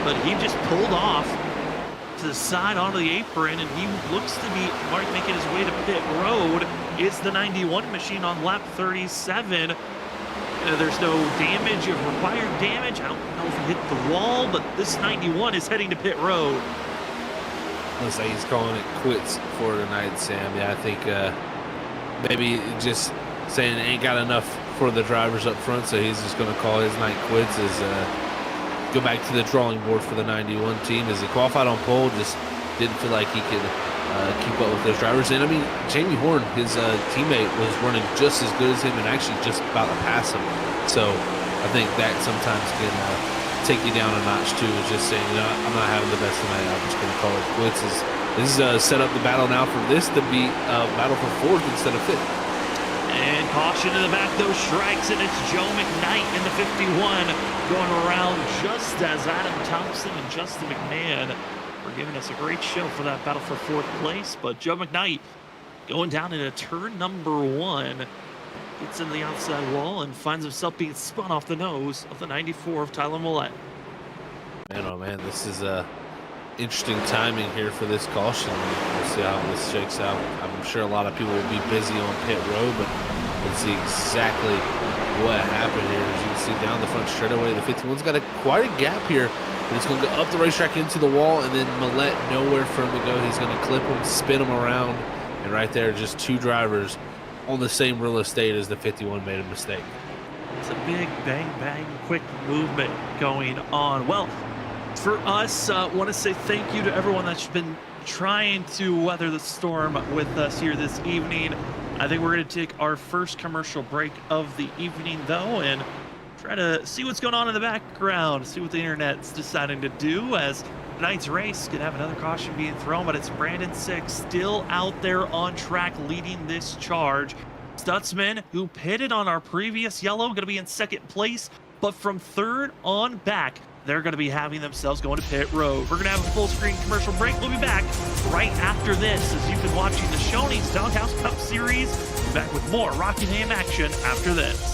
but he just pulled off to the side onto the apron, and he looks to be making his way to pit road. It's the 91 machine on lap 37. There's no damage of required damage. I don't know if he hit the wall, but this 91 is heading to pit road. Looks like he's calling it quits for tonight, Sam. Yeah, I think maybe just saying ain't got enough for the drivers up front, so he's just going to call his night quits as go back to the drawing board for the 91 team. As he qualified on pole, just didn't feel like he could keep up with those drivers. And I mean, Jamie Horn, his teammate, was running just as good as him and actually just about to pass him. So I think that sometimes can take you down a notch too, is just saying, you know, I'm not having the best tonight, I'm just going to call it quits. This is set up the battle now for this to be a battle for fourth instead of fifth. And caution in the back, those strikes, and it's Joe McKnight in the 51 going around just as Adam Thompson and Justin McMahon were giving us a great show for that battle for fourth place. But Joe McKnight going down into turn number 1, gets in the outside wall and finds himself being spun off the nose of the 94 of Tyler Millette. Man, oh man, this is interesting timing here for this caution. We'll see how this shakes out. I'm sure a lot of people will be busy on pit road, but let's see exactly what happened here. As you can see down the front straightaway, the 51's got quite a gap here, but it's going to go up the racetrack into the wall, and then Millette nowhere for him to go. He's going to clip him, spin him around, and right there, just two drivers on the same real estate as the 51 made a mistake. It's a big bang, bang, quick movement going on. Well, For us, want to say thank you to everyone that's been trying to weather the storm with us here this evening. I think we're going to take our first commercial break of the evening, though, and try to see what's going on in the background, see what the internet's deciding to do, as tonight's race could have another caution being thrown, but it's Brandon Six still out there on track leading this charge. Stutzman, who pitted on our previous yellow, going to be in second place, but from third on back, they're going to be having themselves going to pit road. We're going to have a full screen commercial break. We'll be back right after this, as you've been watching the Shoney's Doghouse Cup Series. We'll be back with more Rockingham action after this.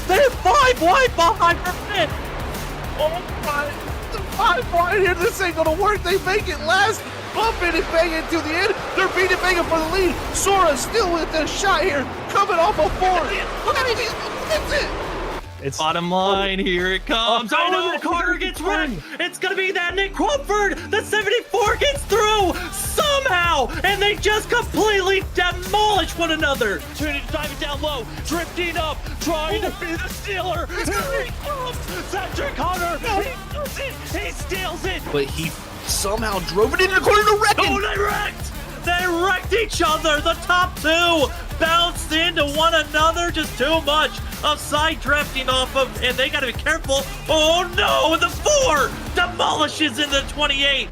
They're 5 wide behind for fifth. Oh my, 5 wide here. This ain't gonna work. They make it last. Bumping and banging to the end. They're beating banging for the lead. Sora still with the shot here, coming off a 4. Look at it. That's it. It's bottom line, here it comes. Oh, I know Carter gets wrecked. It's gonna be that Nick Crawford. The 74 gets through somehow, and they just completely demolish one another. Trying to drive it down low, drifting up, trying to be the stealer. Here he comes, Cedric Hunter. He does it. He steals it. But he somehow drove it into the corner to wreck him. Oh, they wrecked! They wrecked each other! The top two bounced into one another, just too much of side drifting off of, and they gotta be careful. Oh no, the 4 demolishes in the 28.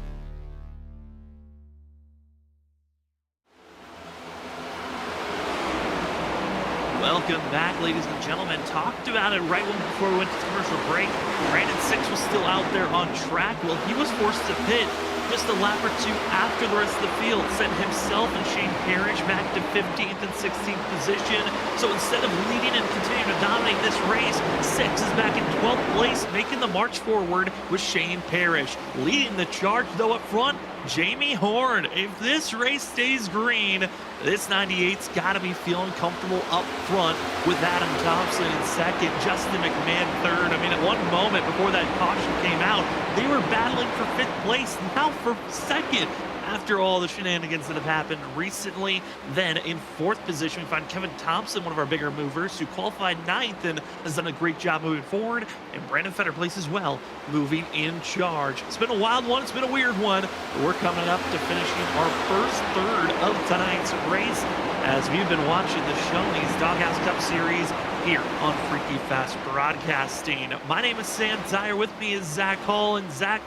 Welcome back, ladies and gentlemen. Talked about it right before we went to commercial break. Brandon Six was still out there on track. Well, he was forced to pit just a lap or two after the rest of the field, sent himself and Shane Parrish back to 15th and 16th position. So instead of leading and continuing to dominate this race, Six is back in 12th place, making the march forward with Shane Parrish. Leading the charge, though, up front, Jamie Horn. If this race stays green, this 98's got to be feeling comfortable up front with Adam Thompson in second, Justin McMahon third. I mean, at one moment before that caution came out, they were battling for 5th place, now for second. After all the shenanigans that have happened recently, then in 4th position, we find Kevin Thompson, one of our bigger movers, who qualified 9th and has done a great job moving forward. And Brandon Fetter plays as well, moving in charge. It's been a wild one. It's been a weird one. But we're coming up to finishing our first third of tonight's race as we've been watching the Shoney's Doghouse Cup Series here on Freaky Fast Broadcasting. My name is Sam Dyer. With me is Zach Hall. And Zach,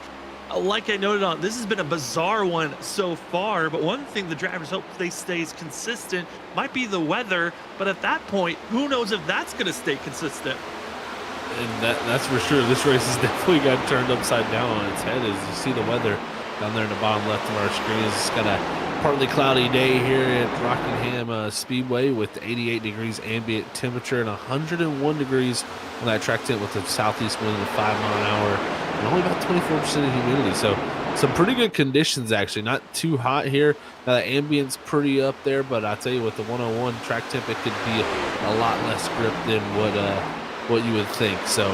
like I noted on, this has been a bizarre one so far, but one thing the drivers hope they stays consistent might be the weather, but at that point, who knows if that's going to stay consistent. And that's for sure. This race has definitely got turned upside down on its head. As you see the weather down there in the bottom left of our screen, it's got a partly cloudy day here at Rockingham Speedway with 88 degrees ambient temperature and 101 degrees on that track tent with the southeast wind at 5 miles an hour and only about 24% of humidity. So some pretty good conditions, actually. Not too hot here. Now the ambient's pretty up there, but I tell you, with the 101 track temp, it could be a lot less grip than what you would think. So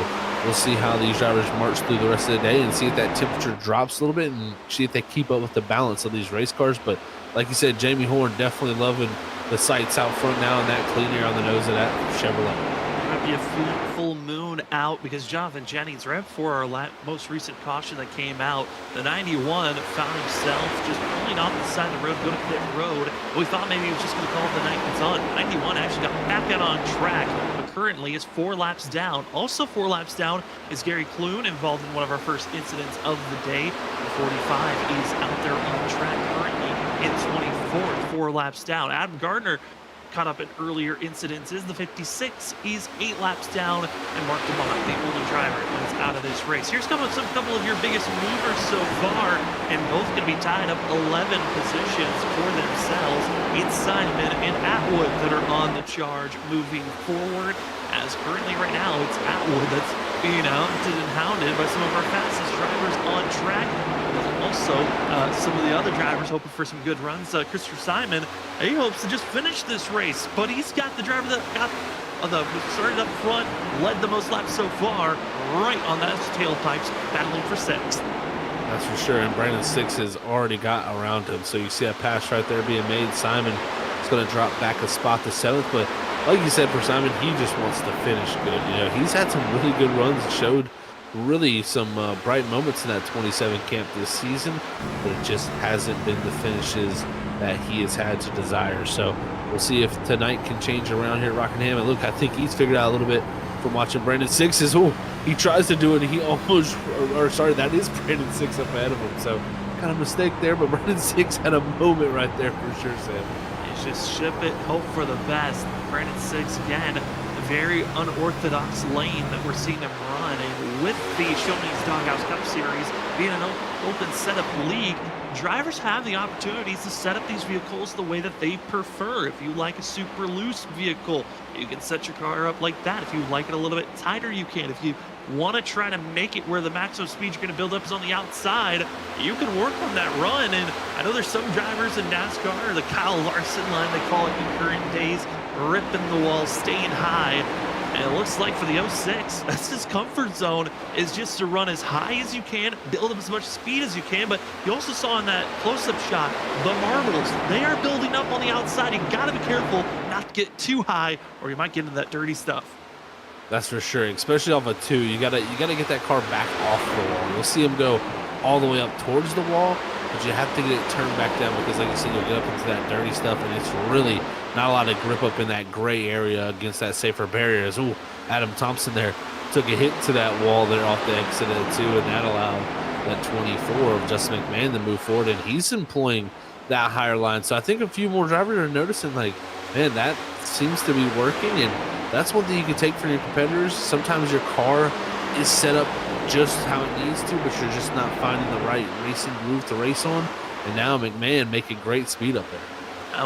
we'll see how these drivers march through the rest of the day and see if that temperature drops a little bit and see if they keep up with the balance of these race cars. But like you said, Jamie Horn definitely loving the sights out front now and that clean air on the nose of that Chevrolet. Might be a full moon out because Jonathan Jennings, right before our most recent caution that came out, the 91 found himself just pulling off the side of the road, going to pit road. We thought maybe he was just going to call the night was on. 91 actually got back out on track, but currently is 4 laps down. Also 4 laps down is Gary Clune, involved in one of our first incidents of the day. The 45 is out there on track currently in 24th, 4 laps down. Adam Gardner caught up in earlier incidences. The 56, he's 8 laps down, and Mark DeMont, the older driver, is out of this race. Here's some couple of your biggest movers so far, and both going to be tied up 11 positions for themselves. It's Simon and Atwood that are on the charge moving forward, as currently right now it's Atwood that's being hounded and hounded by some of our fastest drivers on track. Also, some of the other drivers hoping for some good runs. Christopher Simon, he hopes to just finish this race, but he's got the driver that got started up front, led the most laps so far, right on those tailpipes, battling for 6th. That's for sure, and Brandon 6 has already got around him. So you see a pass right there being made. Simon is going to drop back a spot to 7th, but like you said, for Simon, he just wants to finish good. You know, he's had some really good runs and showed really some bright moments in that 27 camp this season, but it just hasn't been the finishes that he has had to desire. So we'll see if tonight can change around here at Rockingham. And look, I think he's figured out a little bit from watching Brandon 6's. Oh, he tries to do it, and he almost, or sorry, that is Brandon 6 up ahead of him. So kind of mistake there, but Brandon 6 had a moment right there for sure, Sam. It's just ship it, hope for the best. Brandon 6 again, very unorthodox lane that we're seeing him run. And with the Shoney's Doghouse Cup Series being an open setup league, drivers have the opportunities to set up these vehicles the way that they prefer. If you like a super loose vehicle, you can set your car up like that. If you like it a little bit tighter, you can. If you want to try to make it where the maximum speed you're going to build up is on the outside, you can work on that run. And I know there's some drivers in NASCAR, the Kyle Larson line, they call it in current days, ripping the wall, staying high. And it looks like for the 06, that's his comfort zone, is just to run as high as you can, build up as much speed as you can. But you also saw in that close-up shot, the marbles, they are building up on the outside. You got to be careful not to get too high, or you might get into that dirty stuff. That's for sure, especially off a 2. You gotta get that car back off the wall. You'll see him go all the way up towards the wall, but you have to get it turned back down because, like you said, you'll get up into that dirty stuff, and it's really not a lot of grip up in that gray area against that safer barrier. As Adam Thompson there took a hit to that wall there off the exit of 2, and that allowed that 24 of Justin McMahon to move forward, and he's employing that higher line. So I think a few more drivers are noticing, like, man, that seems to be working, and that's one thing you can take from your competitors. Sometimes your car is set up just how it needs to, but you're just not finding the right racing groove to race on. And now McMahon making great speed up there.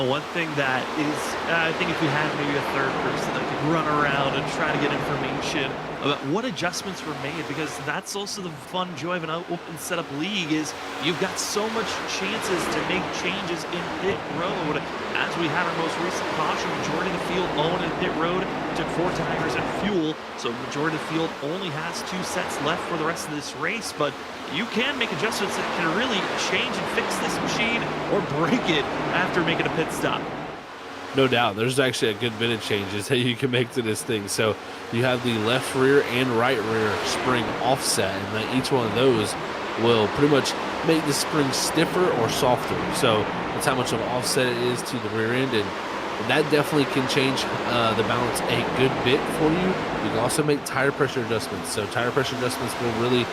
One thing that is, I think if you had maybe a third person that could run around and try to get information about what adjustments were made, because that's also the fun joy of an open setup league is you've got so much chances to make changes in pit road. As we had our most recent caution, majority of the field owned in pit road took 4 tires and fuel, so majority of the field only has 2 sets left for the rest of this race, but you can make adjustments that can really change and fix this machine or break it after making a pit stop. No doubt. There's actually a good bit of changes that you can make to this thing. So you have the left rear and right rear spring offset, and then each one of those will pretty much make the spring stiffer or softer. So that's how much of an offset it is to the rear end, and that definitely can change the balance a good bit for you. You can also make tire pressure adjustments. So tire pressure adjustments will really,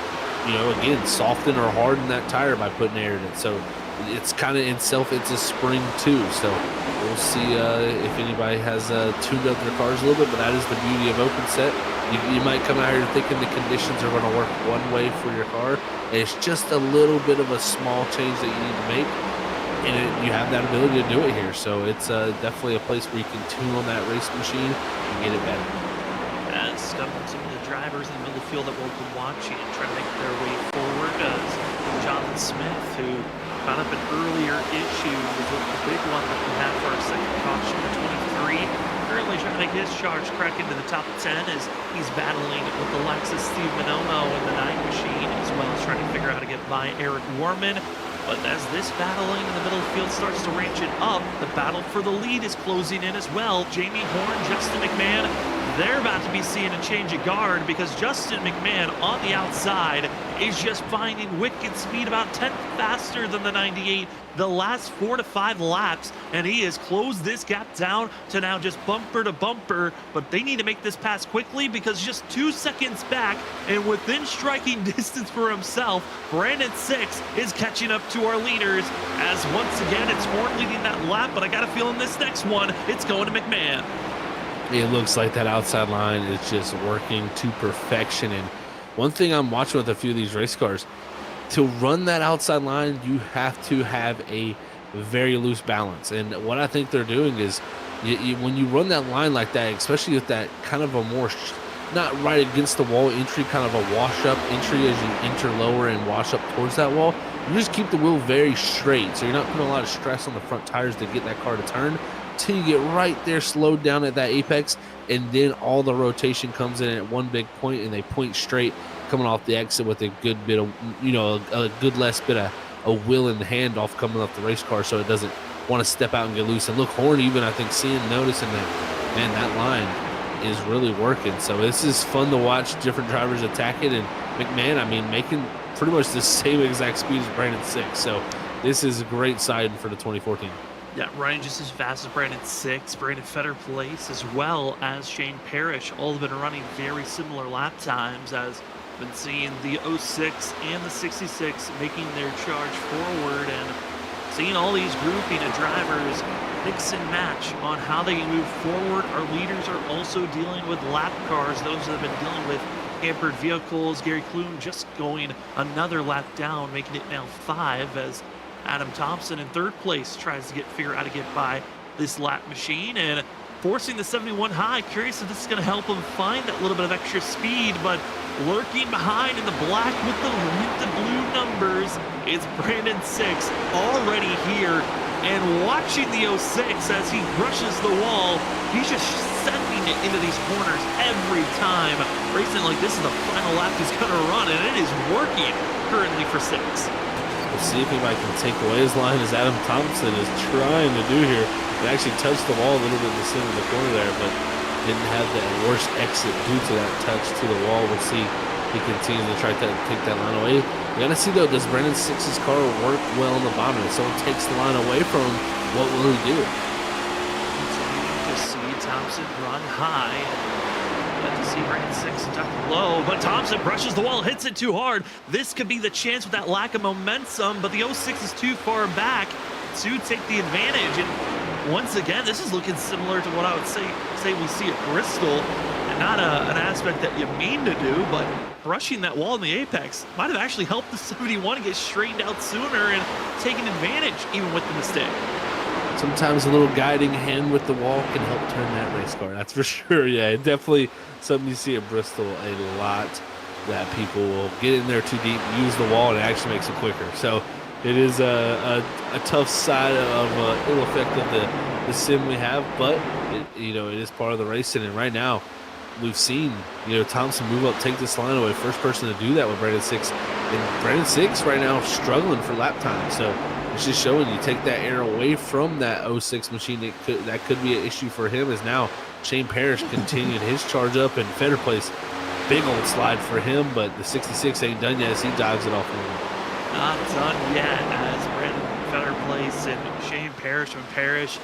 again, soften or harden that tire by putting air in it. So it's kind of in itself, it's a spring too. So we'll see if anybody has tuned up their cars a little bit, but that is the beauty of open set. You might come out here thinking the conditions are going to work one way for your car, and it's just a little bit of a small change that you need to make, and you have that ability to do it here. So it's definitely a place where you can tune on that race machine and get it better. As some of the drivers in the middle of the field that we'll be watching and trying to make their way forward, as Jonathan Smith, who caught up an earlier issue with the big one that we have for our second caution, the 23. Currently trying to make his charge crack into the top 10 as he's battling with the likes of Steve Minomo in the 9 machine, as well as trying to figure out how to get by Eric Warman. But as this battling in the middle of the field starts to range it up, the battle for the lead is closing in as well. Jamie Horn, Justin McMahon, they're about to be seeing a change of guard, because Justin McMahon on the outside is just finding wicked speed, about 10th faster than the 98 the last 4 to 5 laps, and he has closed this gap down to now just bumper to bumper. But they need to make this pass quickly, because just 2 seconds back and within striking distance for himself, Brandon 6 is catching up to our leaders, as once again it's Horn leading that lap, but I got a feeling this next one it's going to McMahon. It looks like that outside line is just working to perfection. And one thing I'm watching with a few of these race cars, to run that outside line, you have to have a very loose balance. And what I think they're doing is when you run that line like that, especially with that kind of a more, not right against the wall entry, kind of a wash up entry as you enter lower and wash up towards that wall, you just keep the wheel very straight. So you're not putting a lot of stress on the front tires to get that car to turn, until you get right there slowed down at that apex, and then all the rotation comes in at one big point, and they point straight coming off the exit with a good bit of, a good less bit of a wheel and handoff coming off the race car, so it doesn't want to step out and get loose. And look, Horn even, I think, noticing that, man, that line is really working. So this is fun to watch different drivers attack it. And McMahon, I mean, making pretty much the same exact speed as Brandon 6. So this is a great side for the 2014. Yeah, Ryan just as fast as Brandon 6, Brandon Fetter Place, as well as Shane Parrish, all have been running very similar lap times, as been seeing the 06 and the 66 making their charge forward, and seeing all these grouping of drivers mix and match on how they can move forward. Our leaders are also dealing with lap cars, those that have been dealing with hampered vehicles. Gary Clune just going another lap down, making it now 5, as Adam Thompson in 3rd place tries to figure out how to get by this lap machine, and forcing the 71 high. Curious if this is going to help him find that little bit of extra speed, but lurking behind in the black with the blue numbers is Brandon 6, already here and watching the 06 as he brushes the wall. He's just sending it into these corners every time. Racing like this is the final lap he's going to run, and it is working currently for 6. We'll see if anybody can take away his line, as Adam Thompson is trying to do here. It actually touched the wall a little bit in the center of the corner there, but didn't have that worst exit due to that touch to the wall. We'll see if he continues to try to take that line away. We got to see, though, does Brandon 6's car work well on the bottom? If someone takes the line away from him, what will he do? Continuing to see Thompson run high. Got to see Brandon 6 duck low, but Thompson brushes the wall, hits it too hard. This could be the chance with that lack of momentum, but the 06 is too far back to take the advantage. And once again, this is looking similar to what I would say we see at Bristol, and not an aspect that you mean to do, but brushing that wall in the apex might have actually helped the 71 get straightened out sooner and taken advantage even with the mistake. sometimes a little guiding hand with the wall can help turn that race car. That's for sure. Yeah, definitely something you see at Bristol a lot, that people will get in there too deep, use the wall, and it actually makes it quicker. So it is a tough side of ill effect of the sim we have, but it is part of the racing. And right now, we've seen Thompson move up, take this line away, first person to do that with Brandon Six, and Brandon Six right now struggling for lap time. So it's just showing you take that air away from that 06 machine. That could be an issue for him. As now Shane Parrish continued his charge up, and Feder Place, big old slide for him, but the 66 ain't done yet as he dives it off. Not done yet, as Brandon Feder Place and Shane Parrish and Parrish.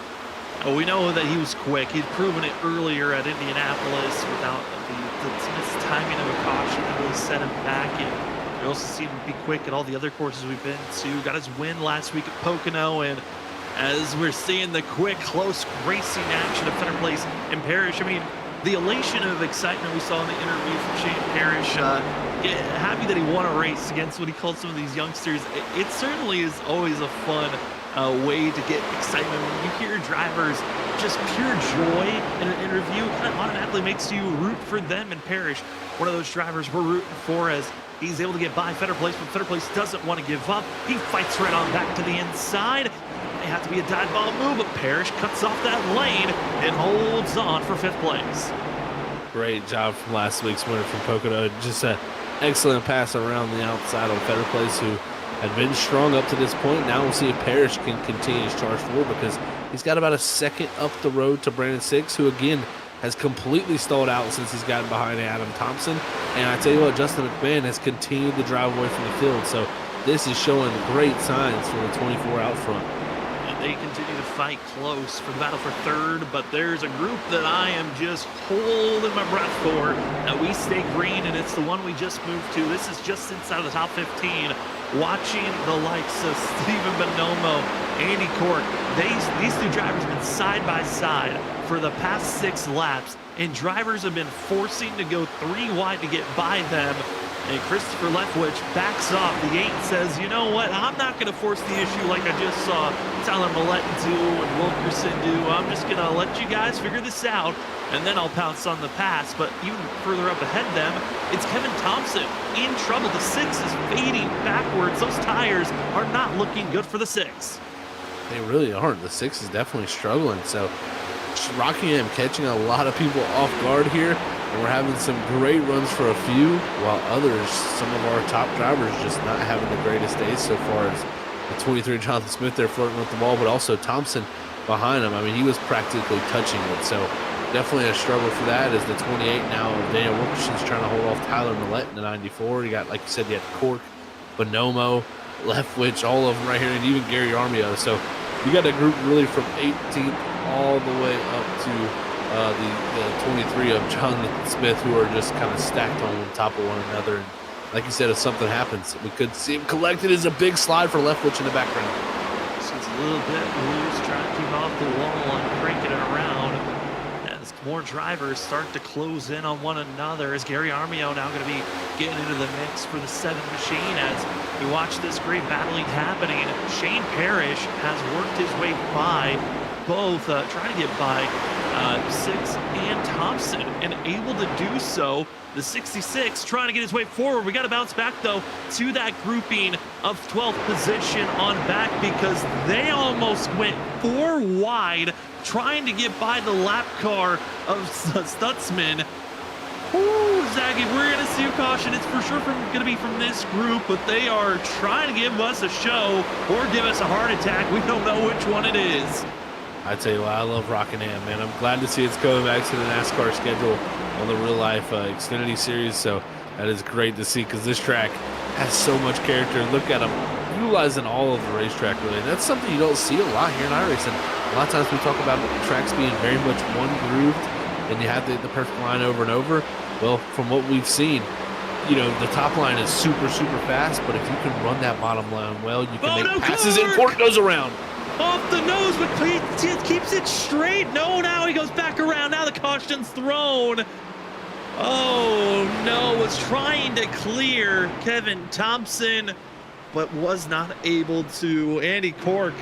We know that he was quick. He'd proven it earlier at Indianapolis without the timing of a caution that really set him back. And we also seen him be quick at all the other courses we've been to. Got his win last week at Pocono, and as we're seeing the quick, close racing action of Feder Place and Parrish, I mean, the elation of excitement we saw in the interview from Shane Parrish, happy that he won a race against what he called some of these youngsters. It certainly is always a fun way to get excitement. When you hear drivers just pure joy in an interview, it kind of automatically makes you root for them. And Parrish, one of those drivers we're rooting for, as he's able to get by Feder Place, but Feder Place doesn't want to give up. He fights right on back to the inside. It has to be a dive bomb move, but Parrish cuts off that lane and holds on for 5th place. Great job from last week's winner from Pocono. Just an excellent pass around the outside on Feder Place, who had been strong up to this point. Now we'll see if Parrish can continue his charge forward, because he's got about a second up the road to Brandon Six, who again has completely stalled out since he's gotten behind Adam Thompson. And I tell you what, Justin McMahon has continued to drive away from the field. So this is showing great signs for the 24 out front. They continue to fight close for the battle for 3rd, but there's a group that I am just holding my breath for. Now we stay green, and it's the one we just moved to. This is just inside of the top 15. Watching the likes of Stephen Bonomo, Andy Cork, these two drivers have been side by side for the past 6 laps, and drivers have been forcing to go 3 wide to get by them. And Christopher Leftwich backs off. The 8 says, you know what, I'm not going to force the issue like I just saw Tyler Millett do and Wilkerson do. I'm just going to let you guys figure this out, and then I'll pounce on the pass. But even further up ahead of them, it's Kevin Thompson in trouble. The 6 is fading backwards. Those tires are not looking good for the 6. They really aren't. The 6 is definitely struggling. So Rockingham catching a lot of people off guard here. And we're having some great runs for a few, while others, some of our top drivers, just not having the greatest days so far. As the 23 Jonathan Smith there flirting with the ball, but also Thompson behind him. I mean, he was practically touching it. So definitely a struggle for that, as the 28 now of Daniel Wilkerson's trying to hold off Tyler Millett in the 94. You got, like you said, you had Cork, Bonomo, Leftwich, all of them right here, and even Gary Armio. So you got a group really from 18th all the way up to the 23 of Jonathan Smith, who are just kind of stacked on top of one another. And like you said, if something happens, we could see him collected. Is a big slide for Leftwich in the background. So it's a little bit loose, trying to keep off the wall and cranking it around as more drivers start to close in on one another. As Gary Armio now going to be getting into the mix for the 7 machine as we watch this great battling happening. Shane Parrish has worked his way by both, trying to get by 6 and Thompson, and able to do so. The 66 trying to get his way forward. We got to bounce back, though, to that grouping of 12th position on back, because they almost went 4 wide trying to get by the lap car of Stutzman. Ooh, Zaggy, we're going to see a caution. It's for sure going to be from this group, but they are trying to give us a show or give us a heart attack. We don't know which one it is. I tell you what, I love Rockingham, man. I'm glad to see it's coming back to the NASCAR schedule on the real life Xfinity series. So that is great to see, because this track has so much character. Look at them utilizing all of the racetrack, really. And that's something you don't see a lot here in iRacing. A lot of times we talk about tracks being very much one grooved, and you have the perfect line over and over. Well, from what we've seen, the top line is super, super fast, but if you can run that bottom line well, you can make passes, and Cork goes around. Off the nose, but keeps it straight. No, now he goes back around. Now the caution's thrown. Oh, no, was trying to clear Kevin Thompson, but was not able to. Andy Cork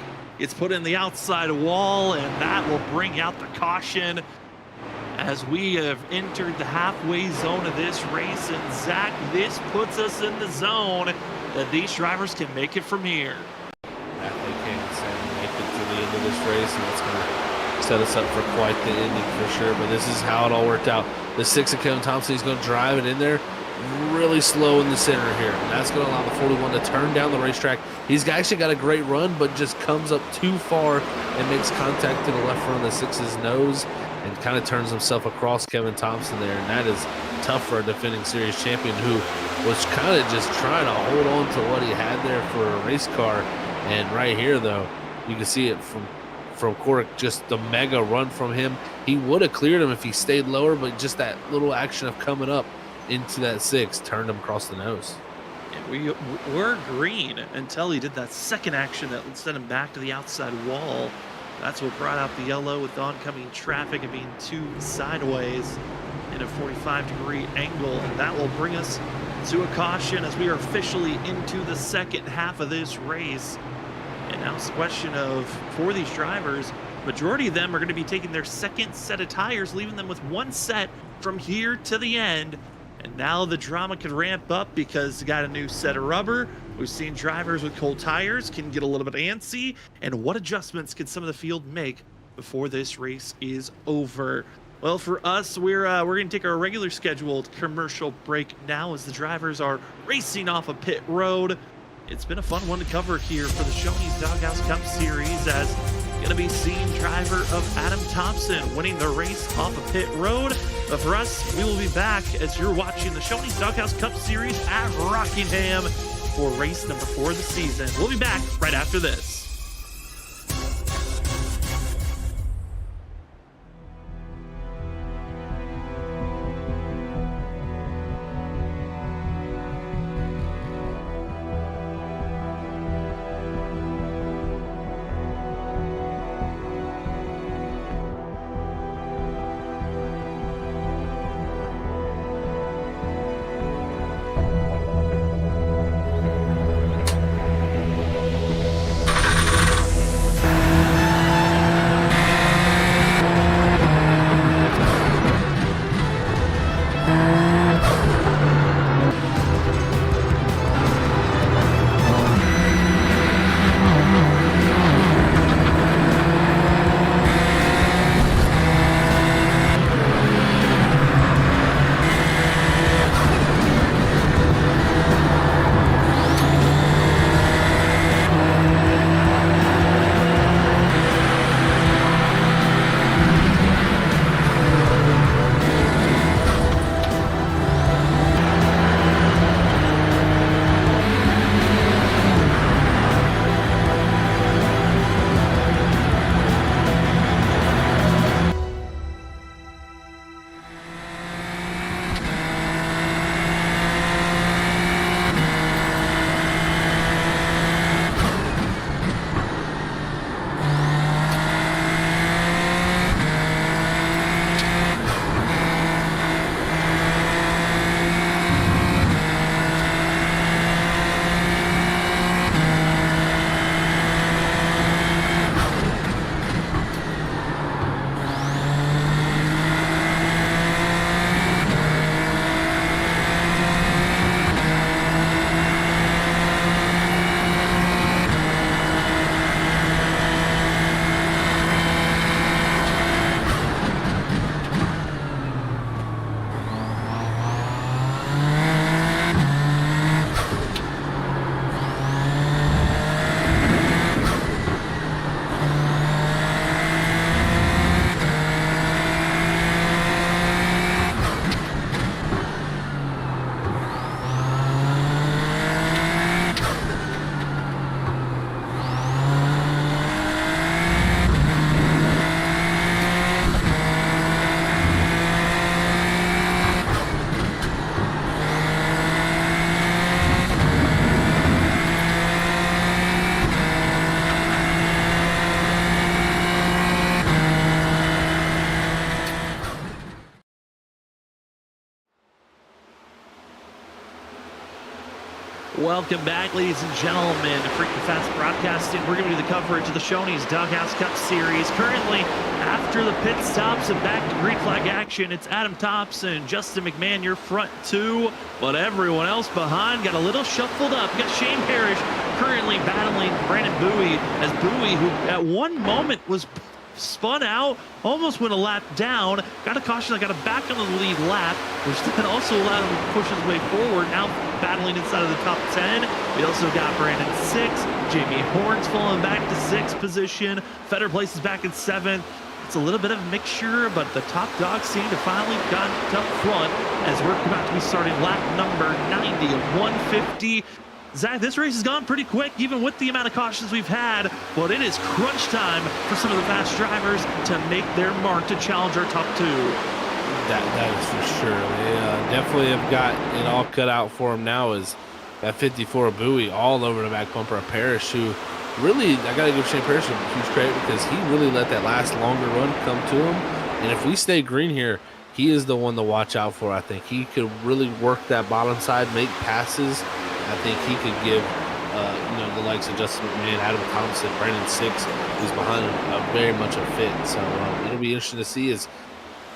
It's put in the outside wall, and that will bring out the caution as we have entered the halfway zone of this race. And Zach, this puts us in the zone that these drivers can make it from here. That they can, Sam, make it to the end of this race, and it's going to set us up for quite the ending for sure. But this is how it all worked out. The 6 of Kevin Thompson, he's going to drive it in there really slow in the center here, and that's going to allow the 41 to turn down the racetrack. He's actually got a great run, but just comes up too far and makes contact to the left front of the 6's nose and kind of turns himself across Kevin Thompson there. And that is tough for a defending series champion who was kind of just trying to hold on to what he had there for a race car. And right here, though, you can see it from Cork, just the mega run from him. He would have cleared him if he stayed lower, but just that little action of coming up into that 6 turned him across the nose. And we were green until he did that second action that sent him back to the outside wall. That's what brought out the yellow with the oncoming traffic and being too sideways in a 45-degree angle. And that will bring us to a caution as we are officially into the second half of this race. And now it's a question of, for these drivers, majority of them are going to be taking their second set of tires, leaving them with one set from here to the end. And now the drama can ramp up because they got a new set of rubber. We've seen drivers with cold tires can get a little bit antsy. And what adjustments can some of the field make before this race is over? Well, for us, we're going to take our regular scheduled commercial break now as the drivers are racing off a pit road. It's been a fun one to cover here for the Shoney's Doghouse Cup Series, as going to be seen driver of Adam Thompson winning the race off a pit road. But for us, we will be back as you're watching the Shoney's Doghouse Cup Series at Rockingham for race number 4 of the season. We'll be back right after this. Welcome back, ladies and gentlemen, to Freaking Fast Broadcasting. We're going to do the coverage of the Shoney's Doghouse Cup Series. Currently, after the pit stops and back to green flag action, it's Adam Thompson, Justin McMahon, your front two, but everyone else behind got a little shuffled up. You got Shane Parrish currently battling Brandon Bowie, as Bowie, who at one moment was spun out, almost went a lap down, got a caution, got a back on the lead lap, which then also allowed him to push his way forward, now battling inside of the top 10. We also got Brandon 6, Jamie Horns falling back to 6th position, Feder places back in 7th. It's a little bit of a mixture, but the top dogs seem to finally got up front as we're about to be starting lap number 90 of 150. Zach, this race has gone pretty quick, even with the amount of cautions we've had, but it is crunch time for some of the fast drivers to make their mark to challenge our top two. That is for sure. They definitely have got it all cut out for him now. Is that 54 Bowie all over the back bumper of Parrish, who really, I got to give Shane Parrish a huge credit because he really let that last longer run come to him. And if we stay green here, he is the one to watch out for. I think he could really work that bottom side, make passes. I think he could give, the likes of Justin McMahon, Adam Thompson, Brandon 6, who's behind him, very much a fit. So it'll be interesting to see as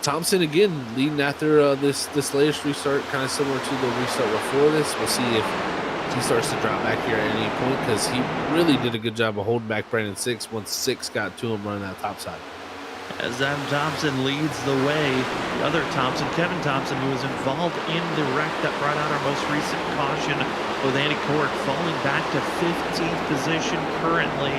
Thompson again leading after this latest restart, kind of similar to the restart before this. We'll see if he starts to drop back here at any point because he really did a good job of holding back Brandon 6 once 6 got to him running that top side. As Adam Thompson leads the way, the other Thompson, Kevin Thompson, who was involved in the wreck that brought out our most recent caution with Andy Cork, falling back to 15th position currently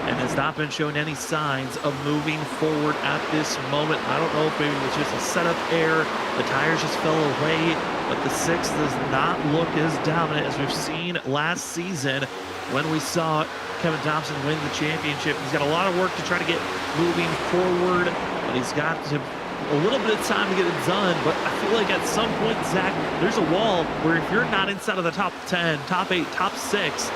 and has not been showing any signs of moving forward at this moment. I don't know if maybe it was just a setup error, the tires just fell away, but the 6th does not look as dominant as we've seen last season when we saw Kevin Thompson win the championship. He's got a lot of work to try to get moving forward, but he's got a little bit of time to get it done. But I feel like at some point, Zach, there's a wall where if you're not inside of the top 10, top 8, top 6,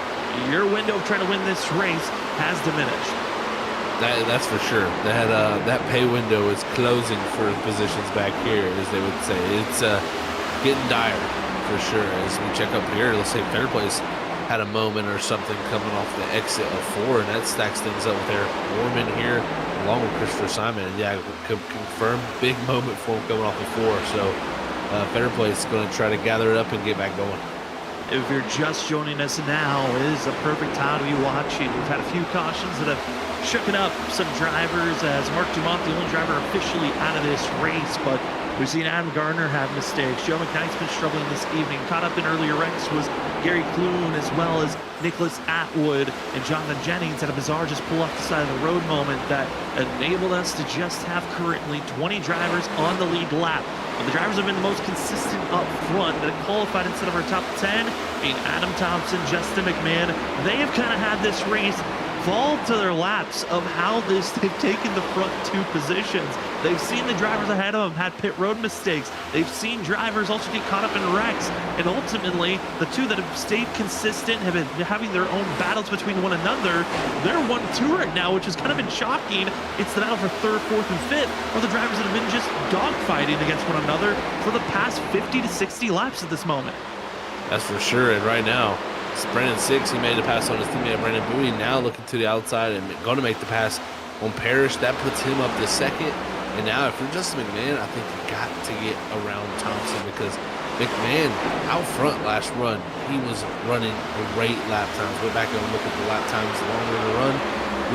your window of trying to win this race has diminished. That's for sure. That pay window is closing for positions back here, as they would say. It's getting dire for sure. As we check up here, let's say Fair Place had a moment or something coming off the exit of 4, and that stacks things up with their Warman here, along with Christopher Simon. And yeah, confirm big moment for him coming off of 4. So Better Place is going to try to gather it up and get back going. If you're just joining us now, it is a perfect time to be watching. We've had a few cautions that have shooken up some drivers as Mark Dumont, the only driver officially out of this race, but we've seen Adam Gardner have mistakes. Joe McKnight's been struggling this evening. Caught up in earlier wrecks was Gary Kloon, as well as Nicholas Atwood and Jonathan Jennings had a bizarre just pull off the side of the road moment that enabled us to just have currently 20 drivers on the lead lap. But the drivers have been the most consistent up front that have qualified instead of our top 10, being Adam Thompson, Justin McMahon. They have kind of had this race fall to their laps of how they've taken the front 2 positions. They've seen the drivers ahead of them had pit road mistakes. They've seen drivers also get caught up in wrecks. And ultimately, the 2 that have stayed consistent have been having their own battles between one another. They're 1-2 right now, which has kind of been shocking. It's the battle for 3rd, 4th, and 5th, or the drivers that have been just dogfighting against one another for the past 50 to 60 laps at this moment. That's for sure. And right now, it's Brandon 6. He made the pass on his teammate Brandon Bowie. Now looking to the outside and going to make the pass on Parrish. That puts him up to 2nd. And now if you're Justin McMahon, I think you got to get around Thompson because McMahon out front last run, he was running great lap times. Went back and looked at the lap times longer in the run.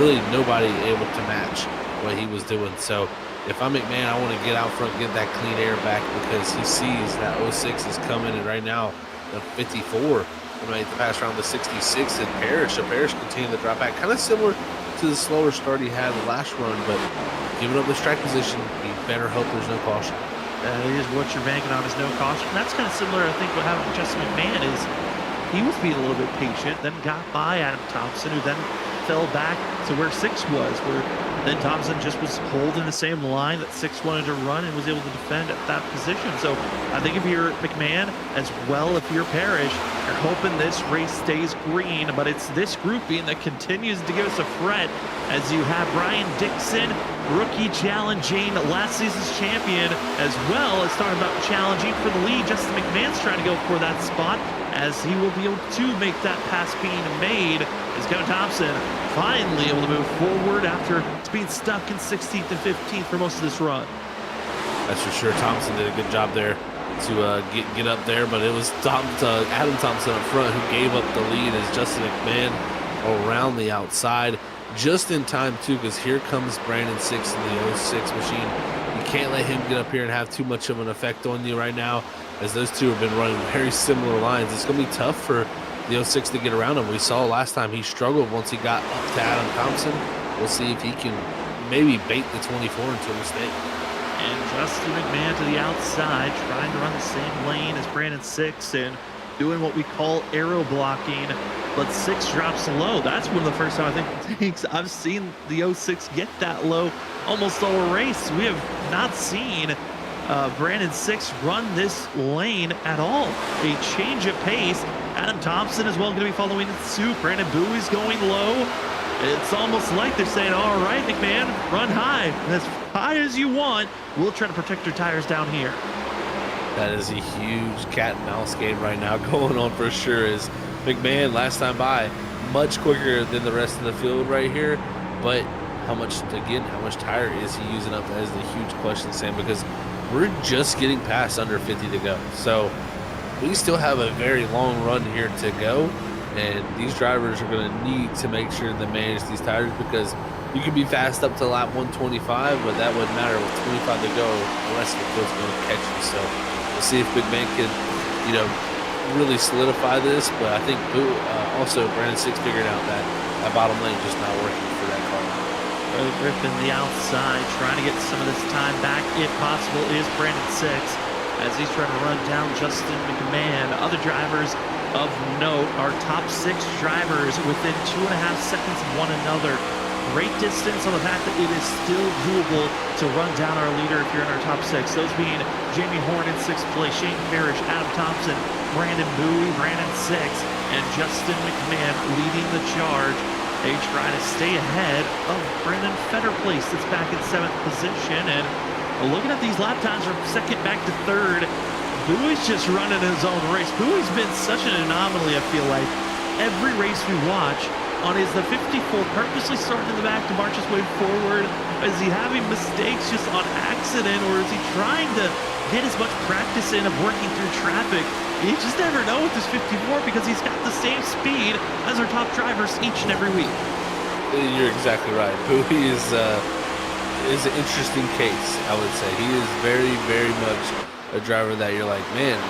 Really nobody able to match what he was doing. So if I'm McMahon, I want to get out front, get that clean air back because he sees that 06 is coming. And right now, the 54 made the pass around the 66 and Parrish. So Parrish continued to drop back, kind of similar to the slower start he had the last run, but giving up the strike position, you better hope there's no caution. That is what you're banking on, is no caution. That's kind of similar, I think, what happened with Justin McMahon is he was being a little bit patient, then got by Adam Thompson, who then fell back to where 6 was, where then Thompson just was holding the same line that 6 wanted to run and was able to defend at that position. So I think if you're McMahon, as well if you're Parrish, you're hoping this race stays green, but it's this grouping that continues to give us a threat as you have Brian Dixon, rookie challenging last season's champion, as well as talking about challenging for the lead. Justin McMahon's trying to go for that spot. as he will be able to make that pass being made as Kevin Thompson finally able to move forward after being stuck in 16th and 15th for most of this run. That's for sure. Thompson did a good job there to get up there, but it was Adam Thompson up front who gave up the lead as Justin McMahon around the outside just in time too, because here comes Brandon 6 in the 06 machine. You can't let him get up here and have too much of an effect on you right now, as those two have been running very similar lines. It's going to be tough for the 06 to get around him. We saw last time he struggled once he got up to Adam Thompson. We'll see if he can maybe bait the 24 into a mistake. And Justin McMahon to the outside, trying to run the same lane as Brandon 6 and doing what we call arrow blocking, but 6 drops low. That's one of the first time I think I've seen the 06 get that low almost all race. We have not seen Brandon 6 run this lane at all. A change of pace. Adam Thompson as well going to be following it suit. Brandon Bowie's going low. It's almost like they're saying, all right, McMahon, run as high as you want. We'll try to protect your tires down here. That is a huge cat and mouse game right now going on for sure. Is McMahon last time by much quicker than the rest of the field right here, but how much tire is he using up? That is the huge question, Sam, because we're just getting past under 50 to go. So we still have a very long run here to go, and these drivers are going to need to make sure they manage these tires, because you can be fast up to lap 125, but that wouldn't matter with 25 to go. The rest of the field's going to catch you. So we'll see if McMahon can, really solidify this. But I think also Brandon 6 figured out that bottom lane just not working for that car. Early Griffin the outside, trying to get some of this time back if possible, is Brandon 6 as he's trying to run down Justin McMahon. Other drivers of note are top 6 drivers within 2.5 seconds of one another. Great distance on the fact that it is still doable to run down our leader if you're in our top 6. Those being Jamie Horn in 6th place, Shane Parrish, Adam Thompson, Brandon Bowie, Brandon 6, and Justin McMahon leading the charge. They try to stay ahead of Brandon Fetterplace that's back in 7th position. And looking at these lap times from 2nd back to 3rd, Bowie's just running his own race. Bowie's been such an anomaly, I feel like. Every race we watch, is the 54 purposely starting in the back to march his way forward? Is he having mistakes just on accident, or is he trying to get as much practice in of working through traffic? You just never know with this 54, because he's got the same speed as our top drivers each and every week. You're exactly right. Bowie is an interesting case, I would say. He is very, very much a driver that you're like, man,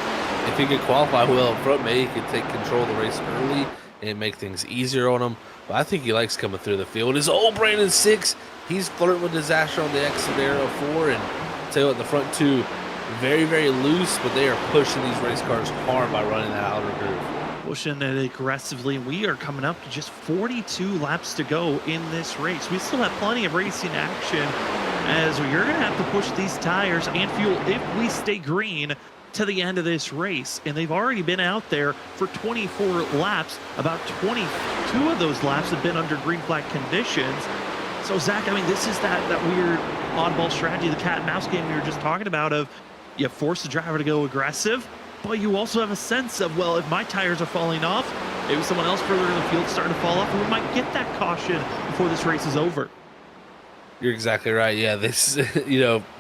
if he could qualify well up front, maybe he could take control of the race early and make things easier on him. But I think he likes coming through the field. His old Brandon 6, he's flirting with disaster on the exit there of 4. And tell you what, the front 2, very, very loose, but they are pushing these race cars hard by running that outer groove. Pushing it aggressively. We are coming up to just 42 laps to go in this race. We still have plenty of racing action, as you're going to have to push these tires and fuel if we stay green to the end of this race. And they've already been out there for 24 laps. About 22 of those laps have been under green flag conditions. So Zach, I mean, this is that weird oddball strategy, the cat and mouse game we were just talking about, of you force the driver to go aggressive, but you also have a sense of, well, if my tires are falling off, maybe someone else further in the field is starting to fall off, and we might get that caution before this race is over. You're exactly right. Yeah, this,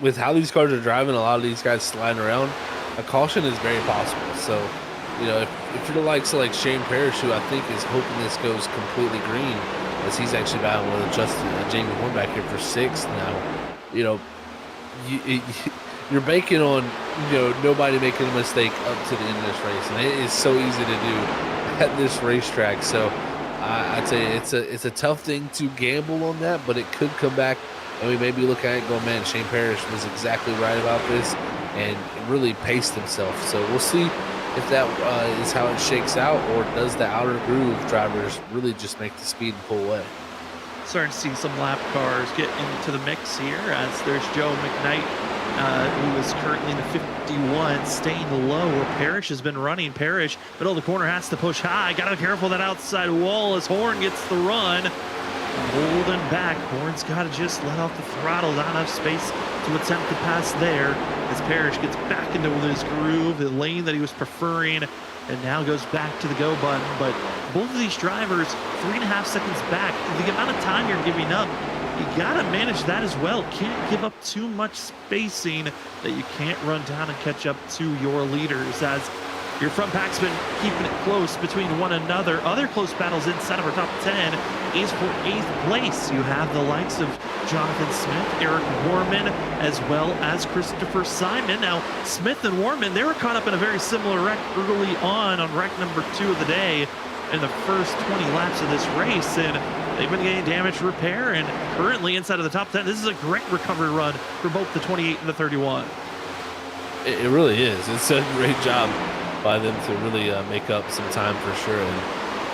with how these cars are driving, a lot of these guys sliding around, a caution is very possible. So, if you're the likes of like Shane Parrish, who I think is hoping this goes completely green, as he's actually battling with Jamie Horn back here for 6th now, you're banking on, nobody making a mistake up to the end of this race, and it is so easy to do at this racetrack. So I'd say it's a tough thing to gamble on that, but it could come back, and we may be looking at it going, man, Shane Parrish was exactly right about this and really paced himself. So we'll see if that is how it shakes out, or does the outer groove drivers really just make the speed and pull away. Starting to see some lap cars get into the mix here, as there's Joe McKnight, who is currently in the 51, staying low where Parrish has been running. Parrish, middle of the corner, has to push high. Got to be careful of that outside wall as Horn gets the run. Holding back. Horn's got to just let off the throttle. Not enough space to attempt to pass there. as Parrish gets back into his groove, the lane that he was preferring, and now goes back to the go button. But both of these drivers 3.5 seconds back. The amount of time you're giving up, you gotta manage that as well. Can't give up too much spacing that you can't run down and catch up to your leaders, as your front pack's been keeping it close between one another. Other close battles inside of our top 10 is for 8th place. You have the likes of Jonathan Smith, Eric Warman, as well as Christopher Simon. Now, Smith and Warman, they were caught up in a very similar wreck early on wreck number 2 of the day in the first 20 laps of this race, and they've been getting damage repair, and currently inside of the top 10. This is a great recovery run for both the 28 and the 31. It really is. It's a great job by them to really make up some time for sure. And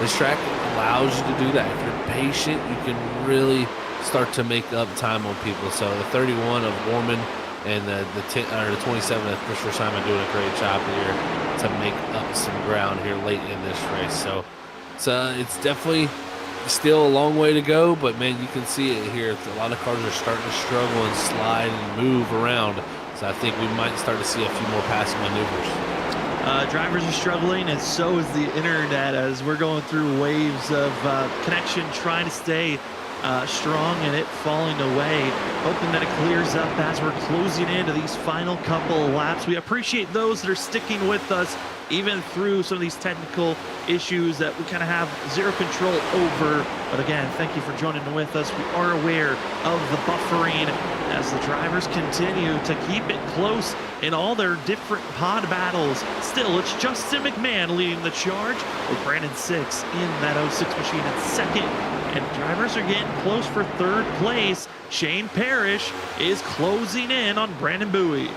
this track allows you to do that. If you're patient, you can really start to make up time on people. So the 31 of Warman and the 27 of Christopher Simon doing a great job here to make up some ground here late in this race. So it's definitely still a long way to go, but man, you can see it here. A lot of cars are starting to struggle and slide and move around. So I think we might start to see a few more passing maneuvers. Drivers are struggling, and so is the internet, as we're going through waves of connection, trying to stay strong and it falling away. Hoping that it clears up as we're closing into these final couple of laps. We appreciate those that are sticking with us even through some of these technical issues that we kind of have zero control over. But again, thank you for joining with us. We are aware of the buffering as the drivers continue to keep it close in all their different pod battles. Still, it's Justin McMahon leading the charge with Brandon 6 in that 06 machine at second. And drivers are getting close for 3rd place. Shane Parrish is closing in on Brandon Bowie.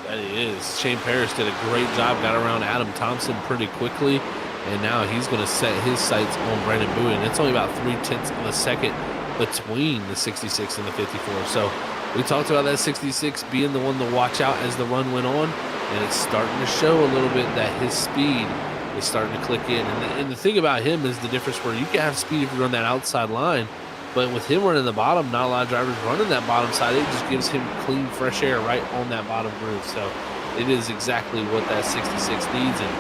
That he is. Shane Parrish did a great job, got around Adam Thompson pretty quickly, and now he's going to set his sights on Brandon Bowie, and it's only about 0.3 of a second between the 66 and the 54. So we talked about that 66 being the one to watch out as the run went on, and it's starting to show a little bit that his speed is starting to click in. And the thing about him is the difference where you can have speed if you run that outside line, but with him running the bottom, not a lot of drivers running that bottom side. It just gives him clean, fresh air right on that bottom groove. So it is exactly what that 66 needs, and